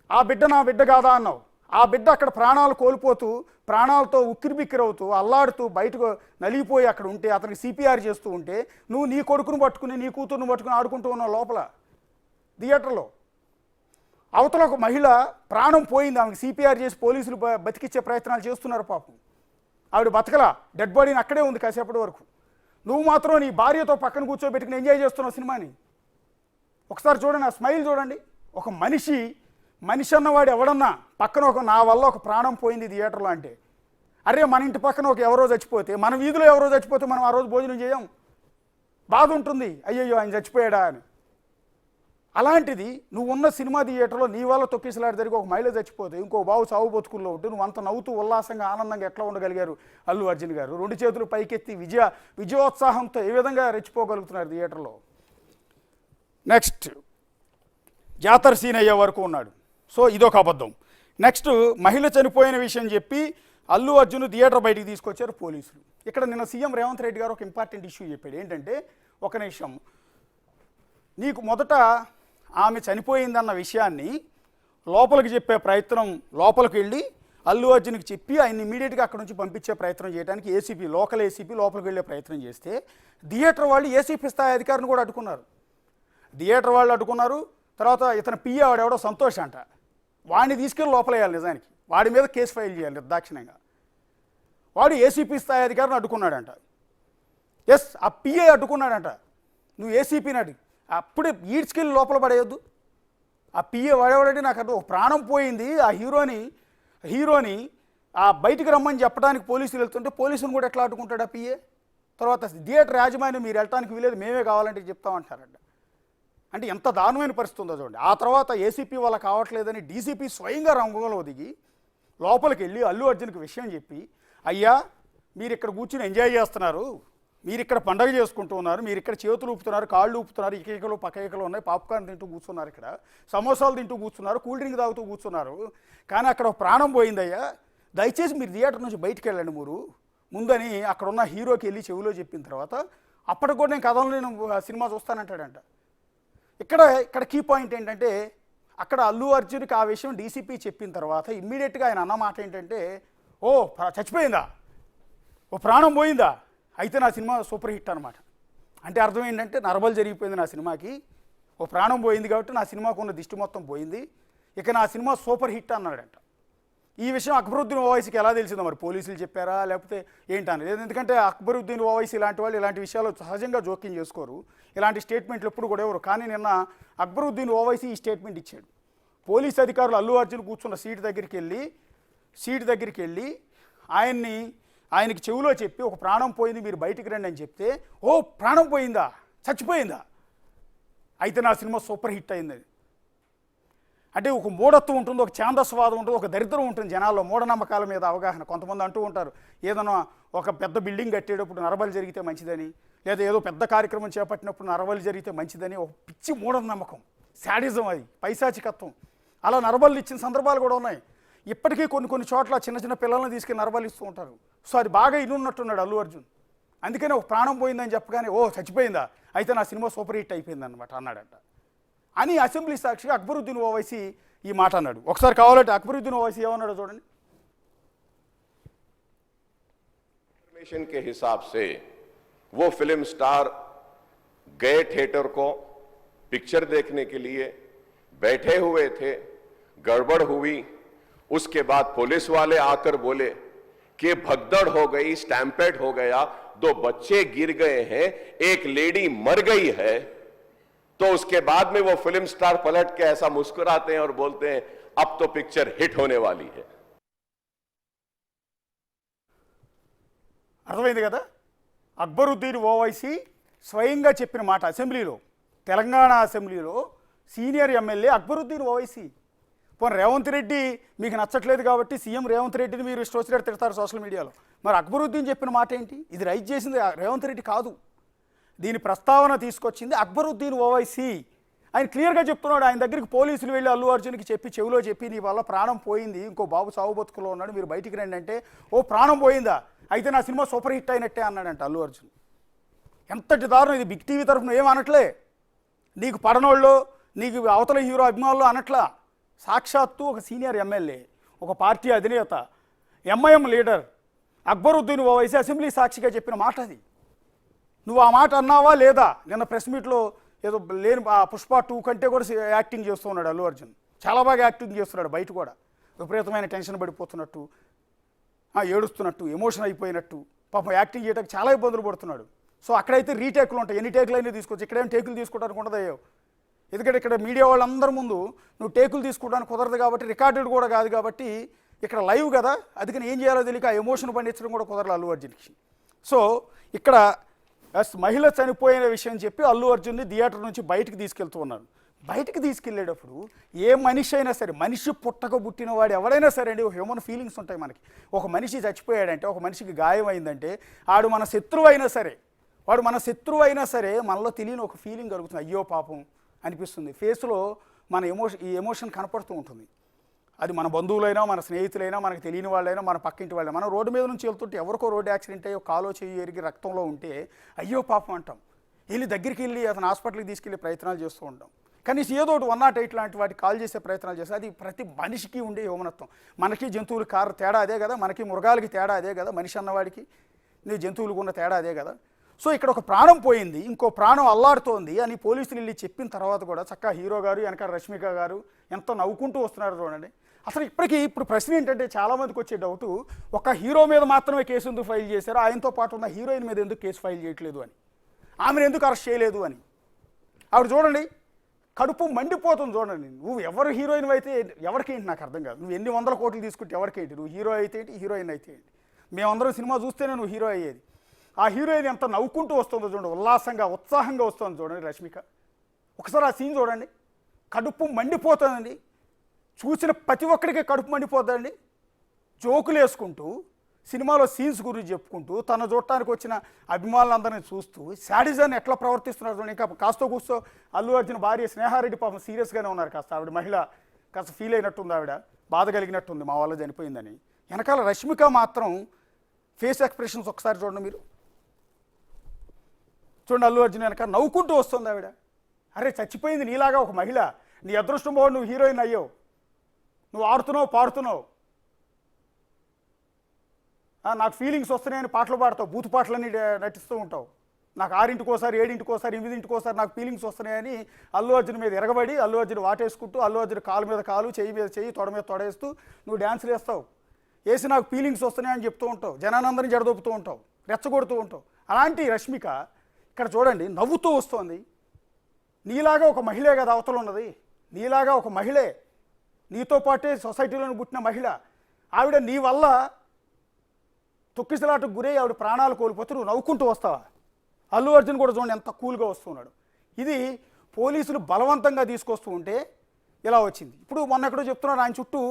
ఆ బిడ్డ నా బిడ్డ కాదా అన్నావు. ఆ బిడ్డ అక్కడ ప్రాణాలు కోల్పోతూ, ప్రాణాలతో ఉక్కిరిబిక్కిరవుతూ, అల్లాడుతూ బయటకు నలిగిపోయి అక్కడ ఉంటే, అతనికి సిపిఆర్ చేస్తూ ఉంటే, నువ్వు నీ కొడుకును పట్టుకుని నీ కూతురును పట్టుకుని ఆడుకుంటూ ఉన్నావు లోపల థియేటర్లో. అవతల ఒక మహిళ ప్రాణం పోయింది, ఆమెకి సిపిఆర్ చేసి పోలీసులు బతికిచ్చే ప్రయత్నాలు చేస్తున్నారు. పాపం ఆవిడ బతకలా, డెడ్ బాడీని అక్కడే ఉంది కాసేపటి వరకు. నువ్వు మాత్రం నీ భార్యతో పక్కన కూర్చోబెట్టుకుని ఎంజాయ్ చేస్తున్నావు సినిమాని. ఒకసారి చూడండి, ఆ స్మైల్ చూడండి. ఒక మనిషి అన్నవాడు ఎవడన్నా పక్కన నా వల్ల ఒక ప్రాణం పోయింది థియేటర్లో అంటే, అరే మన ఇంటి పక్కన ఎవరో చచ్చిపోతే, మన వీధిలో ఎవరో చచ్చిపోతే మనం ఆ రోజు భోజనం చేయం, బాధ ఉంటుంది, అయ్యయ్యో ఆయన చచ్చిపోయాడా అని. అలాంటిది నువ్వు ఉన్న సినిమా థియేటర్లో నీ వల్ల తొక్కిసలాడి జరిగి ఒక మహిళ చచ్చిపోతే, ఇంకో బాబు సాగు బతుకుల్లో ఉంటే నువ్వు అంత నవ్వుతూ ఉల్లాసంగా ఆనందంగా ఎట్లా ఉండగలిగారు అల్లు అర్జున్ గారు? 2 చేతులు పైకెత్తి విజయోత్సాహంతో ఏ విధంగా రెచ్చిపోగలుగుతున్నారు థియేటర్లో? నెక్స్ట్ జాతర సీన్ అయ్యే వరకు ఉన్నాడు. సో ఇదొక అబద్ధం. నెక్స్ట్ మహిళ చనిపోయిన విషయం చెప్పి అల్లు అర్జున్ థియేటర్ బయటికి తీసుకొచ్చారు పోలీసులు. ఇక్కడ నిన్న సీఎం రేవంత్ రెడ్డి గారు ఒక ఇంపార్టెంట్ ఇష్యూ చెప్పాడు. ఏంటంటే, ఒక నిమిషం, నీకు మొదట ఆమె చనిపోయిందన్న విషయాన్ని లోపలికి చెప్పే ప్రయత్నం, లోపలికి వెళ్ళి అల్లు అర్జున్కి చెప్పి ఆయన ఇమీడియట్గా అక్కడ నుంచి పంపించే ప్రయత్నం చేయడానికి లోకల్ ఏసీపీ లోపలికి వెళ్ళే ప్రయత్నం చేస్తే, థియేటర్ వాళ్ళు ఏసీపీ స్థాయి అధికారిని కూడా అడ్డుకున్నారు. తర్వాత ఇతను పిఏ వాడెవడో సంతోష్ అంట, వాడిని తీసుకెళ్ళి లోపలేయాలి. నిజానికి వాడి మీద కేసు ఫైల్ చేయాలి నిర్దాక్షిణ్యంగా. వాడు ఏసీపీ స్థాయి అధికారిని అడ్డుకున్నాడంట. ఎస్, ఆ పిఏ అడ్డుకున్నాడంట. నువ్వు ఏసీపీని అడిగి అప్పుడే ఈడ్చుకెళ్ళి లోపల పడేయొద్దు. ఆ పిఏ వాడేవాడంటే నాకు అర్థం, ఒక ప్రాణం పోయింది. ఆ హీరోని ఆ బయటికి రమ్మని చెప్పడానికి పోలీసులు వెళ్తుంటే పోలీసులు కూడా ఎట్లా అడ్డుకుంటాడు ఆ పిఏ? తర్వాత థియేటర్ యాజమాన్యం మీరు వెళ్ళటానికి వీలేదు, మేమే కావాలంటే చెప్తామంటారంట. అంటే ఎంత దారుణమైన పరిస్థితి ఉందో చూడండి. ఆ తర్వాత ఏసీపీ వాళ్ళ కావట్లేదని డీసీపీ స్వయంగా రంగంలో దిగి లోపలికి వెళ్ళి అల్లు అర్జున్కి విషయం చెప్పి, అయ్యా మీరు ఇక్కడ కూర్చుని ఎంజాయ్ చేస్తున్నారు, మీరు ఇక్కడ పండగ చేసుకుంటూ ఉన్నారు, మీరు ఇక్కడ చేతులు ఊపుతున్నారు, కాళ్ళు ఊపుతున్నారు, ఇకలు పక్కలు ఉన్నాయి, పాప్కార్న్ తింటూ కూర్చున్నారు, ఇక్కడ సమోసాలు తింటూ కూర్చున్నారు, కూల్ డ్రింక్ తాగుతూ కూర్చున్నారు, కానీ అక్కడ ప్రాణం పోయిందయ్యా, దయచేసి మీరు థియేటర్ నుంచి బయటికి వెళ్ళండి మీరు ముందని అక్కడ ఉన్న హీరోకి వెళ్ళి చెవిలో చెప్పిన తర్వాత అప్పటికి కూడా నేను కథలో నేను సినిమా చూస్తానంటాడంట. ఇక్కడ కీ పాయింట్ ఏంటంటే, అక్కడ అల్లు అర్జున్కి ఆ విషయం డీసీపీ చెప్పిన తర్వాత ఇమ్మీడియట్గా ఆయన అన్న మాట ఏంటంటే, ఓ చచ్చిపోయిందా, ఓ ప్రాణం పోయిందా, అయితే నా సినిమా సూపర్ హిట్ అనమాట. అంటే అర్థం ఏంటంటే నరబలి జరిగిపోయింది నా సినిమాకి, ఓ ప్రాణం పోయింది కాబట్టి నా సినిమాకు ఉన్న దిష్టి మొత్తం పోయింది, ఇక నా సినిమా సూపర్ హిట్ అన్నాడంట. ఈ విషయం అక్బరుద్దీన్ ఓవైసీకి ఎలా తెలిసిందో మరి, పోలీసులు చెప్పారా లేకపోతే ఏంటని. ఎందుకంటే అక్బరుద్దీన్ ఓవైసీ ఇలాంటి వాళ్ళు ఇలాంటి విషయాలు సహజంగా జోక్యం చేసుకోరు, ఇలాంటి స్టేట్మెంట్లు ఎప్పుడు కూడా ఎవరు. కానీ నిన్న అక్బరుద్దీన్ ఓవైసీ ఈ స్టేట్మెంట్ ఇచ్చాడు. పోలీస్ అధికారులు అల్లు అర్జున్ కూర్చున్న సీటు దగ్గరికి వెళ్ళి ఆయనకి చెవిలో చెప్పి ఒక ప్రాణం పోయింది మీరు బయటికి రండి అని చెప్తే, ఓ ప్రాణం పోయిందా, చచ్చిపోయిందా, అయితే నా సినిమా సూపర్ హిట్ అయింది. అంటే ఒక మూఢత్వం ఉంటుంది, ఒక ఛాందస్వాదం ఉంటుంది, ఒక దరిద్రం ఉంటుంది జనాల్లో, మూఢనమ్మకాల మీద అవగాహన. కొంతమంది అంటూ ఉంటారు ఏదైనా ఒక పెద్ద బిల్డింగ్ కట్టేటప్పుడు నరబలి జరిగితే మంచిదని, లేదా ఏదో పెద్ద కార్యక్రమం చేపట్టినప్పుడు నరబలి జరిగితే మంచిదని ఒక పిచ్చి మూఢనమ్మకం, శాడిజం, అది పైశాచికత్వం. అలా నరబలు ఇచ్చిన సందర్భాలు కూడా ఉన్నాయి. ఇప్పటికీ కొన్ని చోట్ల చిన్న పిల్లల్ని తీసుకెళ్ళి నరబలి ఇస్తూ ఉంటారు. సో అది బాగా ఇనున్నట్టున్నాడు అల్లు అర్జున్. అందుకనే ఒక ప్రాణం పోయిందని చెప్పగానే, ఓ చచ్చిపోయిందా, అయితే నా సినిమా సూపర్ హిట్ అయిపోయింది అనమాట అన్నాడంట. అని అసెంబ్లీ సాక్షిగా అక్బరుద్దీన్ ఓవైసీ ఈ మాట అన్నాడు. ఒకసారి కావాలంటే అక్బరుద్దీన్ ఓవైసీ ఏమన్నాడో చూడండి. इन्फॉर्मेशन के हिसाब से वो फिल्म स्टार गए थिएटर को पिक्चर देखने के लिए, बैठे हुए थे, गड़बड़ हुई, उसके बाद पुलिस वाले आकर बोले कि भगदड़ हो गई, स्टैम्पेड हो गया, 2 बच्चे गिर गए हैं, एक लेडी मर गई है। तो उसके बाद में वो फिल्म स्टार पलट के ऐसा मुस्कुराते हैं और बोलते हैं अब तो पिक्चर हिट होने वाली है। అర్థమైంది కదా, అక్బరుద్దీన్ ఓవైసీ స్వయంగా చెప్పిన మాట అసెంబ్లీలో, తెలంగాణ అసెంబ్లీలో సీనియర్ ఎమ్మెల్యే అక్బరుద్దీన్ ఓవైసీ. పోనీ రేవంత్ రెడ్డి మీకు నచ్చట్లేదు కాబట్టి సీఎం రేవంత్ రెడ్డిని మీరు ఇష్టం వచ్చినట్టు తిడతారు సోషల్ మీడియాలో, మరి అక్బరుద్దీన్ చెప్పిన మాట ఏంటి? ఇది రైజ్ చేసింది రేవంత్ రెడ్డి కాదు, దీని ప్రస్తావన తీసుకొచ్చింది అక్బరుద్దీన్ ఓవైసీ. ఆయన క్లియర్గా చెప్తున్నాడు. ఆయన దగ్గరికి పోలీసులు వెళ్ళి అల్లు అర్జున్కి చెవిలో చెప్పి నీ వల్ల ప్రాణం పోయింది, ఇంకో బాబు సాగు బతుకులో ఉన్నాడు, మీరు బయటికి రండి అంటే, ఓ ప్రాణం పోయిందా, అయితే నా సినిమా సూపర్ హిట్ అయినట్టే అన్నాడంట అల్లు అర్జున్. ఎంతటి దారుణం ఇది. బిగ్ టీవీ తరఫున ఏం అనట్లే, నీకు పడనోళ్ళు, నీకు అవతల హీరో అభిమానులు అనట్లా, సాక్షాత్తు ఒక సీనియర్ ఎమ్మెల్యే, ఒక పార్టీ అధినేత, MIM leader Akbaruddin Owaisi assembly సాక్షిగా చెప్పిన మాట అది. నువ్వు ఆ మాట అన్నావా లేదా? నిన్న ప్రెస్ మీట్లో ఏదో లేని పుష్ప 2 కంటే కూడా యాక్టింగ్ చేస్తూ ఉన్నాడు అల్లు అర్జున్, చాలా బాగా యాక్టింగ్ చేస్తున్నాడు, బయట కూడా విపరీతమైన టెన్షన్ పడిపోతున్నట్టు, ఏడుస్తున్నట్టు, ఎమోషన్ అయిపోయినట్టు, పాపం యాక్టింగ్ చేయడానికి చాలా ఇబ్బందులు పడుతున్నాడు. సో అక్కడైతే రీటేకులు ఉంటాయి, ఎన్ని టేకులు అయినా తీసుకోవచ్చు, ఇక్కడేం టేకులు తీసుకోవడానికి ఉండదయ్యో. ఎందుకంటే ఇక్కడ మీడియా వాళ్ళందరి ముందు నువ్వు టేకులు తీసుకోవడానికి కుదరదు కాబట్టి, రికార్డెడ్ కూడా కాదు కాబట్టి, ఇక్కడ లైవ్ కదా, అందుకని ఏం చేయాలో తెలియక ఆ ఎమోషన్ పండించడం కూడా కుదరదు అల్లు అర్జున్కి. సో ఇక్కడ మహిళ చనిపోయిన విషయం చెప్పి అల్లు అర్జున్ని థియేటర్ నుంచి బయటికి తీసుకెళ్తూ ఉన్నారు. బయటికి తీసుకెళ్ళేటప్పుడు ఏ మనిషి అయినా సరే, మనిషి పుట్టక పుట్టిన వాడు ఎవడైనా సరే అండి, హ్యూమన్ ఫీలింగ్స్ ఉంటాయి మనకి. ఒక మనిషి చచ్చిపోయాడంటే, ఒక మనిషికి గాయం అయిందంటే, వాడు మన శత్రువు అయినా సరే మనలో తెలియని ఒక ఫీలింగ్ కలుగుతుంది, అయ్యో పాపం అనిపిస్తుంది. ఫేస్లో మన ఈ ఎమోషన్ కనపడుతూ ఉంటుంది. అది మన బంధువులైనా, మన స్నేహితులైనా, మనకు తెలియని వాళ్ళైనా, మన పక్కింటి వాళ్ళైనా. మనం రోడ్డు మీద నుంచి వెళ్తుంటే ఎవరికో రోడ్డు యాక్సిడెంట్ అయ్యో కాలో చెయ్యి ఎరిగి రక్తంలో ఉంటే అయ్యో పాపం అంటాం, దగ్గరికి వెళ్ళి అతను హాస్పిటల్కి తీసుకెళ్ళే ప్రయత్నాలు చేస్తూ ఉంటాం. కనీసం ఏదో ఒకటి 108 లాంటి వాటికి కాల్ చేసే ప్రయత్నాలు చేస్తే, అది ప్రతి మనిషికి ఉండే యౌవనత్వం. మనకి జంతువులకి తేడా అదే కదా, మనకి మృగాలకి తేడా అదే కదా, మనిషి అన్నవాడికి జంతువులకు ఉన్న తేడా అదే కదా. సో ఇక్కడ ఒక ప్రాణం పోయింది, ఇంకో ప్రాణం అల్లాడుతోంది అని పోలీసులు వెళ్ళి చెప్పిన తర్వాత కూడా చక్కగా హీరో గారు వెనక రష్మిక గారు ఎంతో నవ్వుకుంటూ వస్తున్నారు చూడండి. అసలు ఇప్పుడు ప్రశ్న ఏంటంటే, చాలామందికి వచ్చే డౌటు, ఒక హీరో మీద మాత్రమే కేసు ఎందుకు ఫైల్ చేశారు, ఆయనతో పాటు ఉన్న హీరోయిన్ మీద ఎందుకు కేసు ఫైల్ చేయట్లేదు అని, ఆమెను ఎందుకు అరెస్ట్ చేయలేదు అని. ఆవిడ చూడండి కడుపు మండిపోతుంది చూడండి. నువ్వు ఎవరు హీరోయిన్ అయితే ఎవరికేంటి నాకు అర్థం కాదు. నువ్వు ఎన్ని 100 కోట్లు తీసుకుంటే ఎవరికేంటి, నువ్వు హీరో అయితే ఏంటి, హీరోయిన్ అయితే ఏంటి. మేమందరం సినిమా చూస్తేనే నువ్వు హీరో అయ్యేది. ఆ హీరోయిన్ ఎంత నవ్వుకుంటూ వస్తుందో చూడండి, ఉల్లాసంగా ఉత్సాహంగా వస్తుంది చూడండి రష్మిక. ఒకసారి ఆ సీన్ చూడండి, కడుపు మండిపోతుందండి. చూసిన ప్రతి ఒక్కడికి కడుపు మండిపోతుందండి. జోకులు వేసుకుంటూ సినిమాలో సీన్స్ గురించి చెప్పుకుంటూ తన చూడటానికి వచ్చిన అభిమానులందరినీ చూస్తూ శాడిజాన్ని ఎట్లా ప్రవర్తిస్తున్నారు చూడండి. ఇంకా కాస్త కూస్తో అల్లు అర్జున్ భార్య స్నేహారెడ్డి పాపం సీరియస్గానే ఉన్నారు. కాస్త ఆవిడ మహిళ కాస్త ఫీల్ అయినట్టుంది, ఆవిడ బాధ కలిగినట్టుంది మా వాళ్ళ చనిపోయిందని. వెనకాల రష్మిక మాత్రం ఫేస్ ఎక్స్ప్రెషన్స్ ఒకసారి చూడండి మీరు. చూడండి, అల్లు అర్జున్ వెనక నవ్వుకుంటూ వస్తుంది ఆవిడ. అరే చచ్చిపోయింది నీలాగా ఒక మహిళ, నీ అదృష్టం బాగుండు, నువ్వు హీరోయిన్ అయ్యావు, నువ్వు ఆడుతున్నావు పాడుతున్నావు, నాకు ఫీలింగ్స్ వస్తున్నాయని పాటలు పాడతావు, బూతు పాటలన్నీ నటిస్తూ ఉంటావు, నాకు 6:00, 7:00, 8:00 నాకు ఫీలింగ్స్ వస్తున్నాయని అల్లు అర్జున్ మీద ఎరగబడి అల్లు అర్జున్ వాటేసుకుంటూ అల్లు అర్జున్ కాలు మీద కాలు, చెయ్యి మీద చెయ్యి, తొడ మీద తొడేస్తూ నువ్వు డ్యాన్సులు వేస్తావు, వేసి నాకు ఫీలింగ్స్ వస్తున్నాయని చెప్తూ ఉంటావు, జనానందరినీ జడదొప్పుతూ ఉంటావు, రెచ్చగొడుతూ ఉంటావు. అలాంటి రష్మిక ఇక్కడ చూడండి నవ్వుతూ వస్తోంది. నీలాగా ఒక మహిళే కదా అవతల ఉన్నది, నీలాగా ఒక మహిళే, నీతో పాటే సొసైటీలోని పుట్టిన మహిళ, ఆవిడ నీ వల్ల తొక్కిసలాటకు గురై ఆవిడ ప్రాణాలు కోల్పోతే నువ్వు నవ్వుకుంటూ వస్తావా? అల్లు అర్జున్ కూడా చూడండి ఎంత కూల్గా వస్తున్నాడు. ఇది పోలీసులు బలవంతంగా తీసుకొస్తూ ఉంటే ఇలా వచ్చింది. ఇప్పుడు మొన్న ఎక్కడో చెప్తున్నాడు, ఆయన చుట్టూ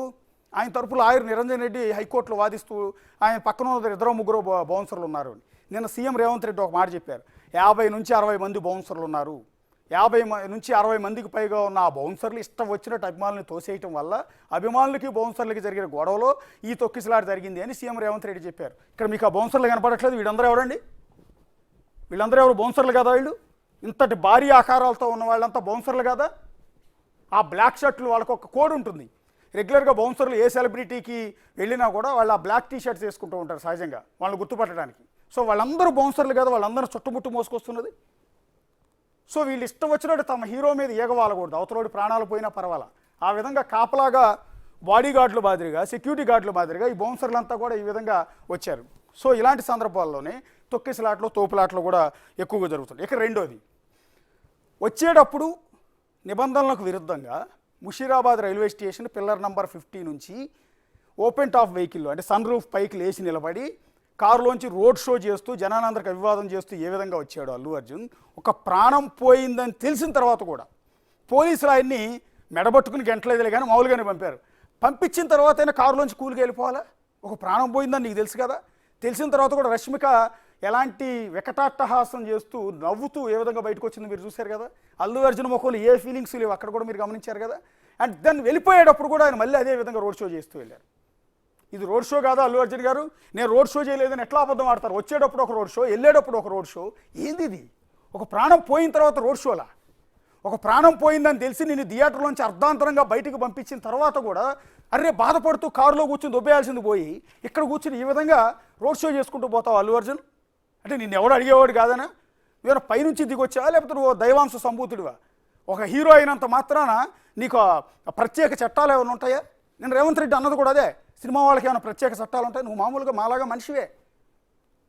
ఆయన తరపు లాయర్ నిరంజన్ రెడ్డి హైకోర్టులో వాదిస్తూ ఆయన పక్కన ఉన్న 2-3 బౌన్సర్లు ఉన్నారు. నిన్న సీఎం రేవంత్ రెడ్డి ఒక మాట చెప్పారు, 50 నుంచి 60 మంది బౌన్సర్లు ఉన్నారు, 50 నుంచి 60 మందికి పైగా ఉన్న ఆ బౌన్సర్లు ఇష్టం వచ్చినట్టు అభిమానులను తోసేయటం వల్ల అభిమానులకి బౌన్సర్లకి జరిగిన గొడవలో ఈ తొక్కిసలాట జరిగింది అని సీఎం రేవంత్ రెడ్డి చెప్పారు. ఇక్కడ మీకు ఆ బౌన్సర్లు కనపడట్లేదు, వీళ్ళందరూ ఎవరండి? వీళ్ళందరూ ఎవరు? బౌన్సర్లు కదా వీళ్ళు? ఇంతటి భారీ ఆకారాలతో ఉన్న వాళ్ళంతా బౌన్సర్లు కదా? ఆ బ్లాక్ షర్ట్లు వాళ్ళకు ఒక కోడ్ ఉంటుంది. రెగ్యులర్గా బౌన్సర్లు ఏ సెలబ్రిటీకి వెళ్ళినా కూడా వాళ్ళు ఆ బ్లాక్ టీ షర్ట్స్ వేసుకుంటూ ఉంటారు సహజంగా వాళ్ళని గుర్తుపట్టడానికి. సో వాళ్ళందరూ బౌన్సర్లు కదా, వాళ్ళందరూ చుట్టుముట్టు మోసుకొస్తున్నది. సో వీళ్ళు ఇష్టం వచ్చినట్టు తమ హీరో మీద ఏగవాలకూడదు, అవతలోడి ప్రాణాలు పోయినా పర్వాలా. ఆ విధంగా కాపలాగా బాడీ గార్డుల మాదిరిగా, సెక్యూరిటీ గార్డుల మాదిరిగా ఈ బౌన్సర్లంతా కూడా ఈ విధంగా వచ్చారు. సో ఇలాంటి సందర్భాల్లోనే తొక్కిసలాట్లు, తోపులాట్లు కూడా ఎక్కువగా జరుగుతుంది. ఇక రెండోది, వచ్చేటప్పుడు నిబంధనలకు విరుద్ధంగా Musheerabad railway station pillar number 50 నుంచి ఓపెన్ టాప్ వెహికల్లో అంటే సన్ రూఫ్ పైకి లేచి నిలబడి కారులోంచి రోడ్ షో చేస్తూ జనానందరికి అభివాదం చేస్తూ ఏ విధంగా వచ్చాడు అల్లు అర్జున్. ఒక ప్రాణం పోయిందని తెలిసిన తర్వాత కూడా పోలీసులు ఆయన్ని మెడబట్టుకుని గంటలేదులే కానీ మామూలుగానే పంపారు. పంపించిన తర్వాత అయినా కారులోంచి కూలికి వెళ్ళిపోవాలా? ఒక ప్రాణం పోయిందని నీకు తెలుసు కదా. తెలిసిన తర్వాత కూడా రష్మిక ఎలాంటి వికటాట్టహాసం చేస్తూ నవ్వుతూ ఏ విధంగా బయటకు వచ్చింది మీరు చూశారు కదా. అల్లు అర్జున్ ముఖంలో ఏ ఫీలింగ్స్ లేవు, అక్కడ కూడా మీరు గమనించారు కదా. అండ్ దాన్ని వెళ్ళిపోయేటప్పుడు కూడా ఆయన మళ్ళీ అదే విధంగా రోడ్ షో చేస్తూ వెళ్ళారు. ఇది రోడ్ షో కాదా అల్లు అర్జున్ గారు? నేను రోడ్ షో చేయలేదని ఎట్లా అబద్ధం ఆడతారు? వచ్చేటప్పుడు ఒక రోడ్ షో, వెళ్ళేటప్పుడు ఒక రోడ్ షో. ఏంది ఇది? ఒక ప్రాణం పోయిన తర్వాత రోడ్ షోలా? ఒక ప్రాణం పోయిందని తెలిసి నేను థియేటర్లోంచి అర్ధాంతరంగా బయటకు పంపించిన తర్వాత కూడా అరే బాధపడుతూ కారులో కూర్చుని దొబ్బేయాల్సింది పోయి ఇక్కడ కూర్చుని ఈ విధంగా రోడ్ షో చేసుకుంటూ పోతావు అల్లు అర్జున్? అంటే నిన్ను ఎవడు అడిగేవాడు కాదనా? నువ్వు పైనుంచి దిగొచ్చావా లేకపోతే నువ్వు దైవాంశ సంభూతుడివా? ఒక హీరో అయినంత మాత్రాన నీకు ప్రత్యేక చట్టాలు ఏమైనా ఉంటాయా? నేను రేవంత్ రెడ్డి అన్నది కూడా అదే, సినిమా వాళ్ళకి ఏమైనా ప్రత్యేక చట్టాలు ఉంటాయి? నువ్వు మామూలుగా మాలాగా మనిషివే,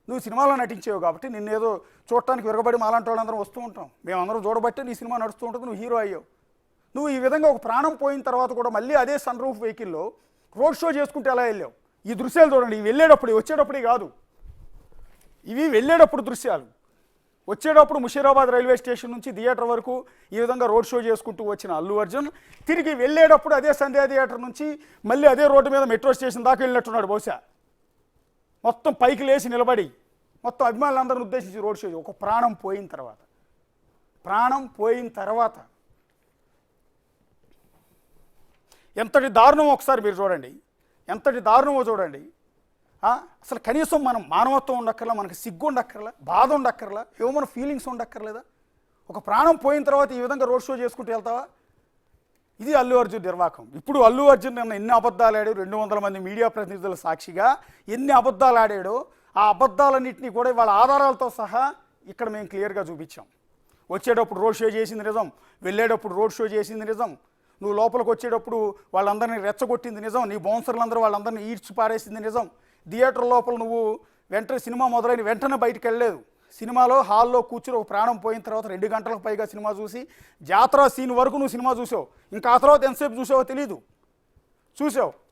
నువ్వు సినిమాలో నటించేవు కాబట్టి నిన్నేదో చూడటానికి విరగబడి మాలాంటి వాళ్ళందరం వస్తూ ఉంటాం, మేమందరం చూడబట్టి నీ సినిమా నడుస్తూ ఉంటుంది, నువ్వు హీరో అయ్యావు. నువ్వు ఈ విధంగా ఒక ప్రాణం పోయిన తర్వాత కూడా మళ్ళీ అదే సన్ రూఫ్ వెహికల్లో రోడ్ షో చేసుకుంటే ఎలా వెళ్ళావు? ఈ దృశ్యాలు చూడండి, ఇవి వెళ్ళేటప్పుడు, వచ్చేటప్పుడు కాదు, ఇవి వెళ్ళేటప్పుడు దృశ్యాలు. వచ్చేటప్పుడు ముషీరాబాద్ రైల్వే స్టేషన్ నుంచి థియేటర్ వరకు ఈ విధంగా రోడ్ షో చేసుకుంటూ వచ్చిన అల్లు అర్జున్ తిరిగి వెళ్ళేటప్పుడు అదే సంధ్యా థియేటర్ నుంచి మళ్ళీ అదే రోడ్డు మీద మెట్రో స్టేషన్ దాకా వెళ్ళినట్టున్నాడు బహుశా. మొత్తం పైకి లేచి నిలబడి మొత్తం అభిమానులందరిని ఉద్దేశించి రోడ్ షో. ఒక ప్రాణం పోయిన తర్వాత, ప్రాణం పోయిన తర్వాత ఎంతటి దారుణమో ఒకసారి మీరు చూడండి, ఎంతటి దారుణమో చూడండి. అసలు కనీసం మనం మానవత్వం ఉండక్కర్లా, మనకి సిగ్గు ఉండక్కర్లా, బాధ ఉండక్కర్లా, హ్యూమన్ ఫీలింగ్స్ ఉండక్కర్లేదా? ఒక ప్రాణం పోయిన తర్వాత ఈ విధంగా రోడ్ షో చేసుకుంటూ వెళ్తావా? ఇది అల్లు అర్జున్ నిర్వాకం. ఇప్పుడు అల్లు అర్జున్ నిన్న ఎన్ని అబద్ధాలు ఆడాడు, 200 మంది మీడియా ప్రతినిధుల సాక్షిగా ఎన్ని అబద్ధాలు ఆడాడో ఆ అబద్ధాలన్నింటినీ కూడా వాళ్ళ ఆధారాలతో సహా ఇక్కడ మేము క్లియర్గా చూపించాం. వచ్చేటప్పుడు రోడ్ షో చేసింది నిజం, వెళ్ళేటప్పుడు రోడ్ షో చేసింది నిజం, నువ్వు లోపలికి వచ్చేటప్పుడు వాళ్ళందరినీ రెచ్చగొట్టింది నిజం, నీ బౌన్సర్లందరూ వాళ్ళందరినీ ఈడ్చి పారేసింది నిజం. థియేటర్ లోపల నువ్వు వెంటనే సినిమా మొదలైన వెంటనే బయటికి వెళ్ళలేదు. సినిమాలో హాల్లో కూర్చుని ఒక ప్రాణం పోయిన తర్వాత 2 గంటలకు పైగా సినిమా చూసి జాతర సీన్ వరకు నువ్వు సినిమా చూసావు. ఇంకా ఆ తర్వాత ఎంతసేపు చూసావో తెలీదు.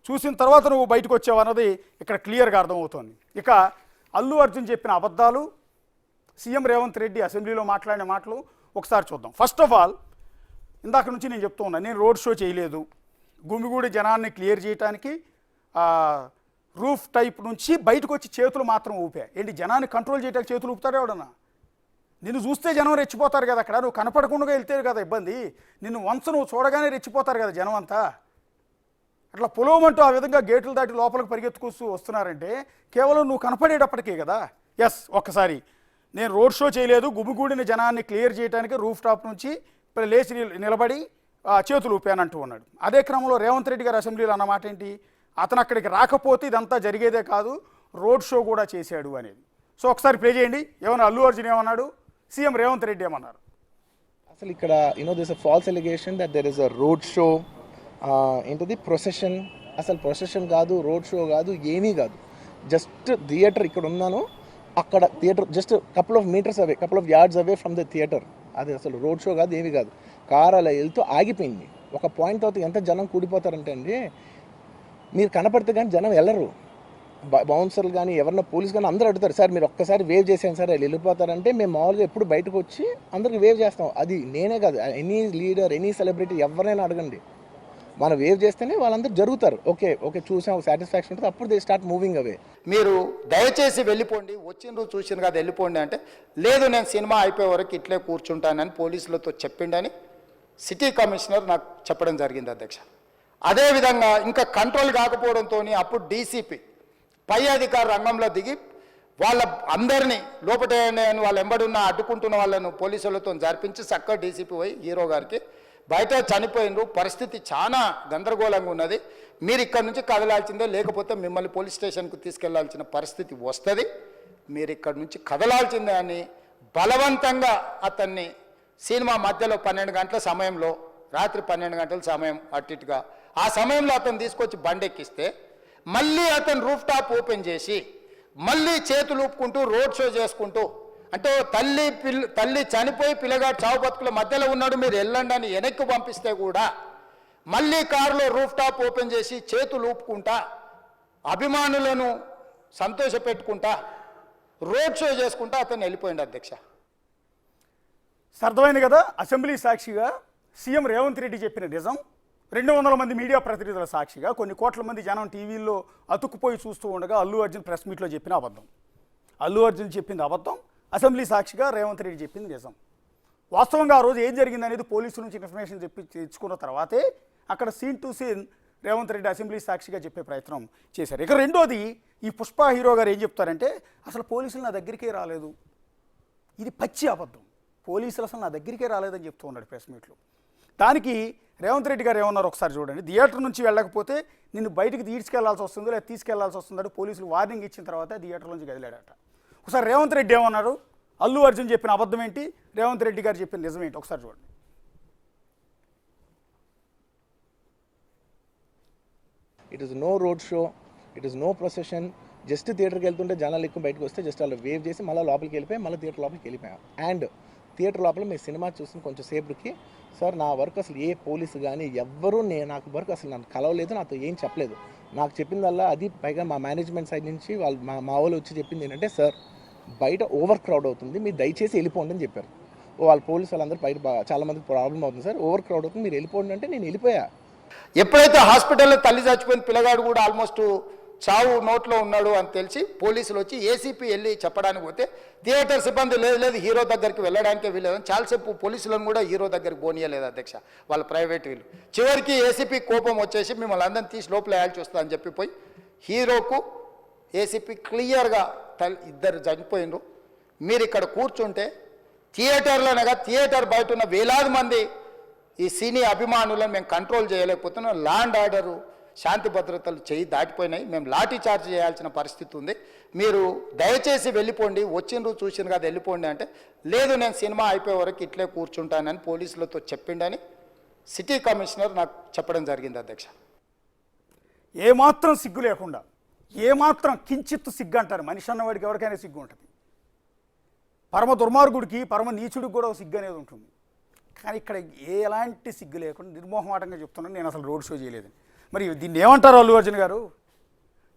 చూసిన తర్వాత నువ్వు బయటకు వచ్చావు అన్నది ఇక్కడ క్లియర్గా అర్థమవుతోంది. ఇక అల్లు అర్జున్ చెప్పిన అబద్ధాలు, సీఎం రేవంత్ రెడ్డి అసెంబ్లీలో మాట్లాడిన మాటలు ఒకసారి చూద్దాం. ఫస్ట్ ఆఫ్ ఆల్ ఇందాక నుంచి నేను చెప్తూ ఉన్నాను, నేను రోడ్ షో చేయలేదు, గుమిగూడి జనాన్ని క్లియర్ చేయడానికి రూఫ్ టైప్ నుంచి బయటకు వచ్చి చేతులు మాత్రం ఊపా. ఏంటి జనాన్ని కంట్రోల్ చేయడానికి చేతులు ఊపుతాడు ఎవడన్నా? నిన్ను చూస్తే జనం రెచ్చిపోతారు కదా, అక్కడ నువ్వు కనపడకుండా వెళ్తే కదా ఇబ్బంది. నిన్ను వన్స్ నువ్వు చూడగానే రెచ్చిపోతారు కదా జనం అంతా. అట్లా పొలవమంటూ ఆ విధంగా గేట్లు దాటి లోపలికి పరిగెత్తుకొస్తూ వస్తున్నారంటే కేవలం నువ్వు కనపడేటప్పటికే కదా. ఎస్, ఒక్కసారి నేను రోడ్ షో చేయలేదు, గుమిగూడిన జనాన్ని క్లియర్ చేయడానికి రూఫ్ టాప్ నుంచి లేచి నిలబడి చేతులు ఊపానంటూ ఉన్నాడు. అదే క్రమంలో రేవంత్ రెడ్డి గారు అసెంబ్లీలో అన్నమాట ఏంటి, అతను అక్కడికి రాకపోతే ఇదంతా జరిగేదే కాదు, రోడ్ షో కూడా చేశాడు అనేది. సో ఒకసారి ప్లే చేయండి. ఏమన్నా అల్లు అర్జున్ ఏమన్నాడు, సీఎం రేవంత్ రెడ్డి ఏమన్నారు. అసలు ఇక్కడ this a false allegation that there is a road show, ఏంటిది ప్రొసెషన్. అసలు ప్రొసెషన్ కాదు, రోడ్ షో కాదు, ఏమీ కాదు. జస్ట్ థియేటర్ ఇక్కడ ఉన్నాను, అక్కడ theatre just couple of metres away, couple of yards away from the theatre. అది అసలు రోడ్ షో కాదు, ఏమీ కాదు. కార్ అలా వెళ్తూ ఆగిపోయింది. ఒక పాయింట్ తర్వాత ఎంత జనం కూడిపోతారంటే అండి, మీరు కనపడితే కానీ జనం వెళ్ళరు. బౌన్సర్లు కానీ ఎవరన్నా పోలీస్ కానీ అందరూ అడుగుతారు, సార్ మీరు ఒక్కసారి వేవ్ చేసాను సార్, వాళ్ళు వెళ్ళిపోతారంటే మేము మామూలుగా ఎప్పుడు బయటకు వచ్చి అందరికి వేవ్ చేస్తాం. అది నేనే కాదు, ఎనీ లీడర్, ఎనీ సెలబ్రిటీ ఎవరైనా అడగండి, మనం వేవ్ చేస్తేనే వాళ్ళందరూ జరుగుతారు. ఓకే ఓకే చూసాం, సాటిస్ఫాక్షన్ ఉంటుంది, అప్పుడు దే స్టార్ట్ మూవింగ్ అవే. మీరు దయచేసి వెళ్ళిపోండి, వచ్చిండ్రు చూసిన కదా వెళ్ళిపోండి అంటే, లేదు నేను సినిమా అయిపోయే వరకు ఇట్లే కూర్చుంటానని పోలీసులతో చెప్పిండని సిటీ కమిషనర్ నాకు చెప్పడం జరిగింది అధ్యక్ష. అదేవిధంగా ఇంకా కంట్రోల్ కాకపోవడంతో అప్పుడు డీసీపీ పై అధికారి రంగంలో దిగి వాళ్ళ అందరినీ లోపట వాళ్ళ ఎంబడున్న అడ్డుకుంటున్న వాళ్ళను పోలీసులతో జరిపించి చక్కగా డీసీపీ పోయి హీరో గారికి బయట చనిపోయినరు, పరిస్థితి చాలా గందరగోళంగా ఉన్నది, మీరు ఇక్కడ నుంచి కదలాల్సిందే, లేకపోతే మిమ్మల్ని పోలీస్ స్టేషన్కు తీసుకెళ్లాల్సిన పరిస్థితి వస్తుంది, మీరు ఇక్కడ నుంచి కదలాల్సిందే అని బలవంతంగా అతన్ని సినిమా మధ్యలో 12 గంటల సమయంలో, రాత్రి 12 గంటల సమయం అట్టిట్టుగా ఆ సమయంలో అతను తీసుకొచ్చి బండెక్కిస్తే మళ్ళీ అతను రూఫ్ టాప్ ఓపెన్ చేసి మళ్ళీ చేతులు ఊపుకుంటూ రోడ్ షో చేసుకుంటూ, అంటే తల్లి చనిపోయి పిల్లగాడు చావు బతుకుల మధ్యలో ఉన్నాడు, మీరు వెళ్ళండి అని వెనక్కి పంపిస్తే కూడా మళ్ళీ కారులో రూఫ్ టాప్ ఓపెన్ చేసి చేతులు ఊపుకుంటా అభిమానులను సంతోషపెట్టుకుంటా రోడ్ షో చేసుకుంటా అతను వెళ్ళిపోయింది అధ్యక్ష. అర్థమైంది కదా, అసెంబ్లీ సాక్షిగా సీఎం రేవంత్ రెడ్డి చెప్పిన నిజం, 200 మంది మీడియా ప్రతినిధుల సాక్షిగా, కొన్ని కోట్ల మంది జనం టీవీల్లో అతుక్కుపోయి చూస్తూ ఉండగా అల్లు అర్జున్ ప్రెస్ మీట్లో చెప్పిన అబద్ధం. అల్లు అర్జున్ చెప్పింది అబద్ధం, అసెంబ్లీ సాక్షిగా రేవంత్ రెడ్డి చెప్పింది నిజం. వాస్తవంగా ఆ రోజు ఏం జరిగింది అనేది పోలీసుల నుంచి ఇన్ఫర్మేషన్ తెచ్చుకున్న తర్వాతే అక్కడ scene to scene Revanth Reddy assembly సాక్షిగా చెప్పే ప్రయత్నం చేశారు. ఇక రెండోది, ఈ పుష్ప హీరో గారు ఏం చెప్తారంటే అసలు పోలీసులు నా దగ్గరికే రాలేదు, ఇది పచ్చి అబద్ధం, పోలీసులు అసలు నా దగ్గరికే రాలేదని చెప్తూ ఉన్నాడు ప్రెస్ మీట్లో. దానికి రేవంత్ రెడ్డి గారు ఏమన్నారు ఒకసారి చూడండి. థియేటర్ నుంచి వెళ్ళకపోతే నిన్ను బయటికి తీసుకెళ్లాల్సి వస్తుందో లేదా తీసుకెళ్లాల్సి వస్తుందో పోలీసులు వార్నింగ్ ఇచ్చిన తర్వాత థియేటర్ నుంచి కదిలాడట. ఒకసారి రేవంత్ రెడ్డి ఏమన్నారు, అల్లు అర్జున్ చెప్పిన అబద్ధం ఏంటి, రేవంత్ రెడ్డి గారు చెప్పిన నిజం ఏంటి ఒకసారి చూడండి. It is no road show, it is no procession. Just థియేటర్కి వెళ్తుంటే జనాలు ఎక్కువ బయటకు వస్తే జస్ట్ అలా వేవ్ చేసి మళ్ళీ లోపలికి వెళ్ళిపోయి మళ్ళీ థియేటర్ లోపలికి వెళ్ళిపోయాం. అండ్ థియేటర్ లోపల మీరు సినిమా చూసిన కొంచెం సేపటికి సార్ నా వర్క్ అసలు ఏ పోలీసు కానీ ఎవ్వరూ నాకు వర్క్ అసలు నన్ను కలవలేదు, నాతో ఏం చెప్పలేదు. నాకు చెప్పిందల్లా అది పైగా మా మేనేజ్మెంట్ సైడ్ నుంచి వాళ్ళు మా వాళ్ళు వచ్చి చెప్పింది ఏంటంటే, సార్ బయట ఓవర్ క్రౌడ్ అవుతుంది, మీరు దయచేసి వెళ్ళిపోండి అని చెప్పారు. వాళ్ళ పోలీసు వాళ్ళందరూ బయట చాలా మందికి ప్రాబ్లం అవుతుంది సార్, ఓవర్ క్రౌడ్ అవుతుంది, మీరు వెళ్ళిపోండి అంటే నేను వెళ్ళిపోయా. ఎప్పుడైతే హాస్పిటల్లో తల్లి చచ్చిపోయిన పిల్లగాడు కూడా ఆల్మోస్ట్ చావు నోట్లో ఉన్నాడు అని తెలిసి పోలీసులు వచ్చి ఏసీపీ వెళ్ళి చెప్పడానికి పోతే థియేటర్ సిబ్బంది లేదు హీరో దగ్గరికి వెళ్ళడానికే వీలేదని చాలాసేపు పోలీసులను కూడా హీరో దగ్గరికి పోనీయలేదు అధ్యక్ష, వాళ్ళ ప్రైవేట్ వీళ్ళు. చివరికి ఏసీపీ కోపం వచ్చేసి మిమ్మల్ని అందరిని తీసి లోపల వేయాల్సి వస్తుందని అని చెప్పిపోయి హీరోకు ఏసీపీ క్లియర్గా ఇద్దరు చనిపోయినరు, మీరు ఇక్కడ కూర్చుంటే థియేటర్లోనగా థియేటర్ బయట ఉన్న వేలాది మంది ఈ సినీ అభిమానులను మేము కంట్రోల్ చేయలేకపోతున్నాం, ల్యాండ్ ఆర్డరు శాంతి భద్రతలు చేయి దాటిపోయినాయి, మేము లాఠీ చార్జ్ చేయాల్సిన పరిస్థితి ఉంది, మీరు దయచేసి వెళ్ళిపోండి, వచ్చిండ్రు చూసిన కదా వెళ్ళిపోండి అంటే, లేదు నేను సినిమా అయిపోయే వరకు ఇట్లే కూర్చుంటానని పోలీసులతో చెప్పిండని సిటీ కమిషనర్ నాకు చెప్పడం జరిగింది అధ్యక్ష. ఏమాత్రం సిగ్గు లేకుండా, ఏమాత్రం కించిత్తు సిగ్గు అంటారు, మనిషి అన్నవాడికి ఎవరికైనా సిగ్గు ఉంటుంది, పరమ దుర్మార్గుడికి పరమ నీచుడికి కూడా సిగ్గు అనేది ఉంటుంది. కానీ ఇక్కడ ఎలాంటి సిగ్గు లేకుండా నిర్మోహమాటంగా చెప్తున్నాను నేను అసలు రోడ్ షో చేయలేదని. మరి దీన్ని ఏమంటారు అల్లు అర్జున్ గారు?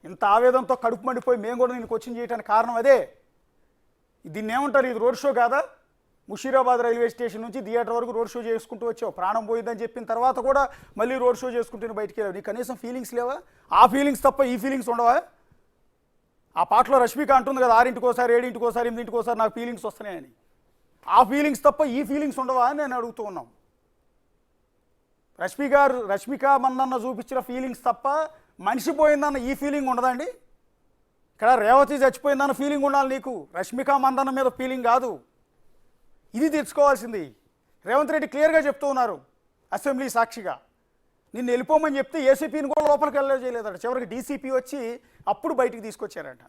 ఇంత ఆవేదనతో కడుపు మండిపోయి మేము కూడా నేను క్వశ్చన్ చేయడానికి కారణం అదే. దీన్ని ఏమంటారు? ఇది రోడ్ షో కాదా? ముషీరాబాద్ రైల్వే స్టేషన్ నుంచి థియేటర్ వరకు రోడ్ షో చేసుకుంటూ వచ్చావు. ప్రాణం పోయిందని చెప్పిన తర్వాత కూడా మళ్ళీ రోడ్ షో చేసుకుంటూ బయటికి వెళ్ళావు. నీకు కనీసం ఫీలింగ్స్ లేవా? ఆ ఫీలింగ్స్ తప్ప ఈ ఫీలింగ్స్ ఉండవా? ఆ పాటలో రష్మిక అంటుంది కదా, 6:00 7:00 8:00 నాకు ఫీలింగ్స్ వస్తున్నాయని. ఆ ఫీలింగ్స్ తప్ప ఈ ఫీలింగ్స్ ఉండవా అని నేను అడుగుతూ ఉన్నాం. రష్మిక మందన్న చూపించిన ఫీలింగ్స్ తప్ప మనిషి పోయిందన్న ఈ ఫీలింగ్ ఉండదండి. ఇక్కడ రేవతి చచ్చిపోయిందన్న ఫీలింగ్ ఉండాలి నీకు, రష్మిక మందన్న మీద ఫీలింగ్ కాదు. ఇది తెచ్చుకోవాల్సింది. రేవంత్ రెడ్డి క్లియర్గా చెప్తూ ఉన్నారు అసెంబ్లీ సాక్షిగా. నిన్ను వెళ్ళిపోమని చెప్తే ఏసీపీని కూడా లోపలికి చేయలేదట. చివరికి డీసీపీ వచ్చి అప్పుడు బయటికి తీసుకొచ్చారట.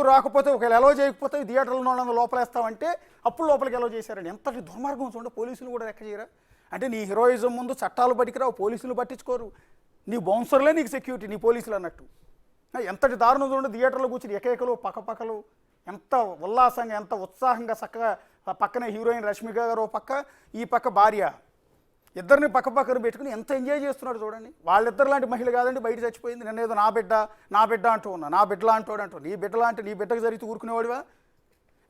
రాకపోతే ఒకవేళ ఎలవ చేయకపోతే థియేటర్లో వాళ్ళని లోపలేస్తామంటే అప్పుడు లోపలికి ఎలవ చేశారండి. ఎంతటి దుర్మార్గం చూడండి. పోలీసులు కూడా లెక్క చేయరా అంటే నీ హీరోయిజం ముందు చట్టాలు పట్టికిరావు, పోలీసులు పట్టించుకోరు. నీ బౌన్సర్లే నీకు సెక్యూరిటీ, నీ పోలీసులు అన్నట్టు. ఎంతటి దారుణం చూడండి. థియేటర్లో కూర్చుని ఎకలు పక్కపక్కలు ఎంత ఉల్లాసంగా ఎంత ఉత్సాహంగా చక్కగా పక్కనే హీరోయిన్ రష్మిక గారు పక్క, ఈ పక్క భార్య, ఇద్దరిని పక్కన పెట్టుకుని ఎంత ఎంజాయ్ చేస్తున్నాడు చూడండి. వాళ్ళిద్దరు లాంటి మహిళ కాదండి బయట చచ్చిపోయింది. నేనేదో నా బిడ్డ అంటూ ఉన్నా, నా బిడ్డలా అంటాడు అంటూ. నీ బిడ్డలా అంటే నీ బిడ్డకు జరిగితే ఊరుకునేవాడివా?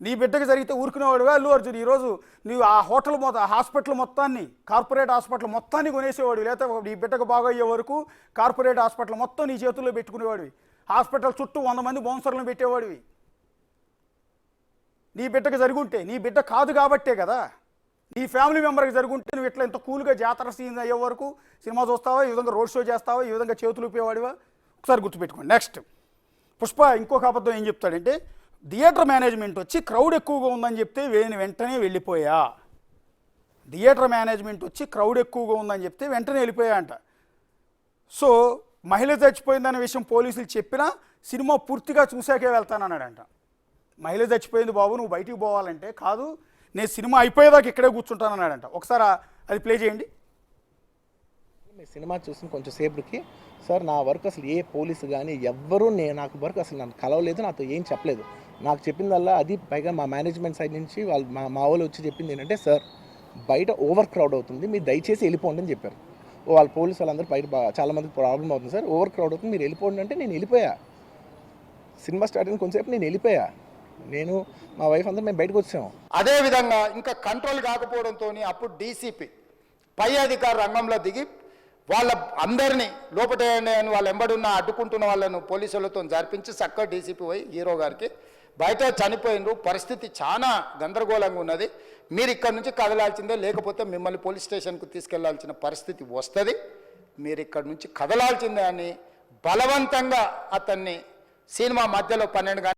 నీ బిడ్డకు జరిగితే ఊరుకునేవాడివా? అల్లు అర్జున్ ఈరోజు నువ్వు ఆ హోటల్ హాస్పిటల్ మొత్తాన్ని, కార్పొరేట్ హాస్పిటల్ మొత్తాన్ని కొనేసేవాడివి. లేకపోతే నీ బిడ్డకు బాగయ్యే వరకు కార్పొరేట్ హాస్పిటల్ మొత్తం నీ చేతుల్లో పెట్టుకునేవాడివి. హాస్పిటల్ చుట్టూ 100 మంది బౌన్సర్లను పెట్టేవాడివి. నీ బిడ్డకు జరుగుంటే, నీ బిడ్డ కాదు కాబట్టే కదా. నీ ఫ్యామిలీ మెంబర్కి జరుగుంటే నువ్వు ఇట్లా ఇంత కూల్గా జాతర సీన్ అయ్యే వరకు సినిమా చూస్తావా, ఈ విధంగా రోడ్ షో చేస్తావా, ఈ విధంగా చేతులు ఊపేవాడివా? ఒకసారి గుర్తుపెట్టుకోండి. నెక్స్ట్ పుష్ప ఇంకొక అబద్ధం ఏం చెప్తాడంటే, థియేటర్ మేనేజ్మెంట్ వచ్చి క్రౌడ్ ఎక్కువగా ఉందని చెప్తే వెంటనే వెళ్ళిపోయా. థియేటర్ మేనేజ్మెంట్ వచ్చి క్రౌడ్ ఎక్కువగా ఉందని చెప్తే వెంటనే వెళ్ళిపోయా అంట. సో మహిళ చచ్చిపోయిందనే విషయం పోలీసులు చెప్పినా సినిమా పూర్తిగా చూశాకే వెళ్తానన్నాడంట. మహిళ చచ్చిపోయింది బాబు, నువ్వు బయటికి పోవాలంటే కాదు, నేను సినిమా అయిపోయేదాకా ఇక్కడే కూర్చుంటానన్నాడంట. ఒకసారి అది ప్లే చేయండి. మీ సినిమా చూసిన కొంచెం సేపటికి సార్ నా వర్క్ అసలు ఏ పోలీసు కానీ ఎవ్వరూ నాకు వర్క్ అసలు నన్ను కలవలేదు, నాతో ఏం చెప్పలేదు. నాకు చెప్పిందల్లా అది పైగా మా మేనేజ్మెంట్ సైడ్ నుంచి వాళ్ళు మా వాళ్ళు వచ్చి చెప్పింది ఏంటంటే, సార్ బయట ఓవర్ క్రౌడ్ అవుతుంది, మీరు దయచేసి వెళ్ళిపోండి అని చెప్పారు. వాళ్ళ పోలీసు వాళ్ళందరూ బయట చాలామందికి ప్రాబ్లం అవుతుంది సార్, ఓవర్ క్రౌడ్ అవుతుంది, మీరు వెళ్ళిపోండి అంటే నేను వెళ్ళిపోయా. సినిమా స్టార్ట్ అయిన కొంచెంసేపు నేను వెళ్ళిపోయా. నేను మా వైఫ్ అందరూ మేము బయటకు వచ్చాము. అదేవిధంగా ఇంకా కంట్రోల్ కాకపోవడంతో అప్పుడు డీసీపీ పై అధికార రంగంలో దిగి వాళ్ళ అందరినీ లోపటేయండి అని వాళ్ళ ఎంబడున్న అడ్డుకుంటున్న వాళ్ళను పోలీసులతో జరిపించి చక్కగా డీసీపీ పోయి హీరో గారికి బయట చనిపోయినరు, పరిస్థితి చాలా గందరగోళంగా ఉన్నది, మీరు ఇక్కడ నుంచి కదలాల్సిందే, లేకపోతే మిమ్మల్ని పోలీస్ స్టేషన్కు తీసుకెళ్లాల్సిన పరిస్థితి వస్తుంది, మీరు ఇక్కడ నుంచి కదలాల్సిందే అని బలవంతంగా అతన్ని సినిమా మధ్యలో 12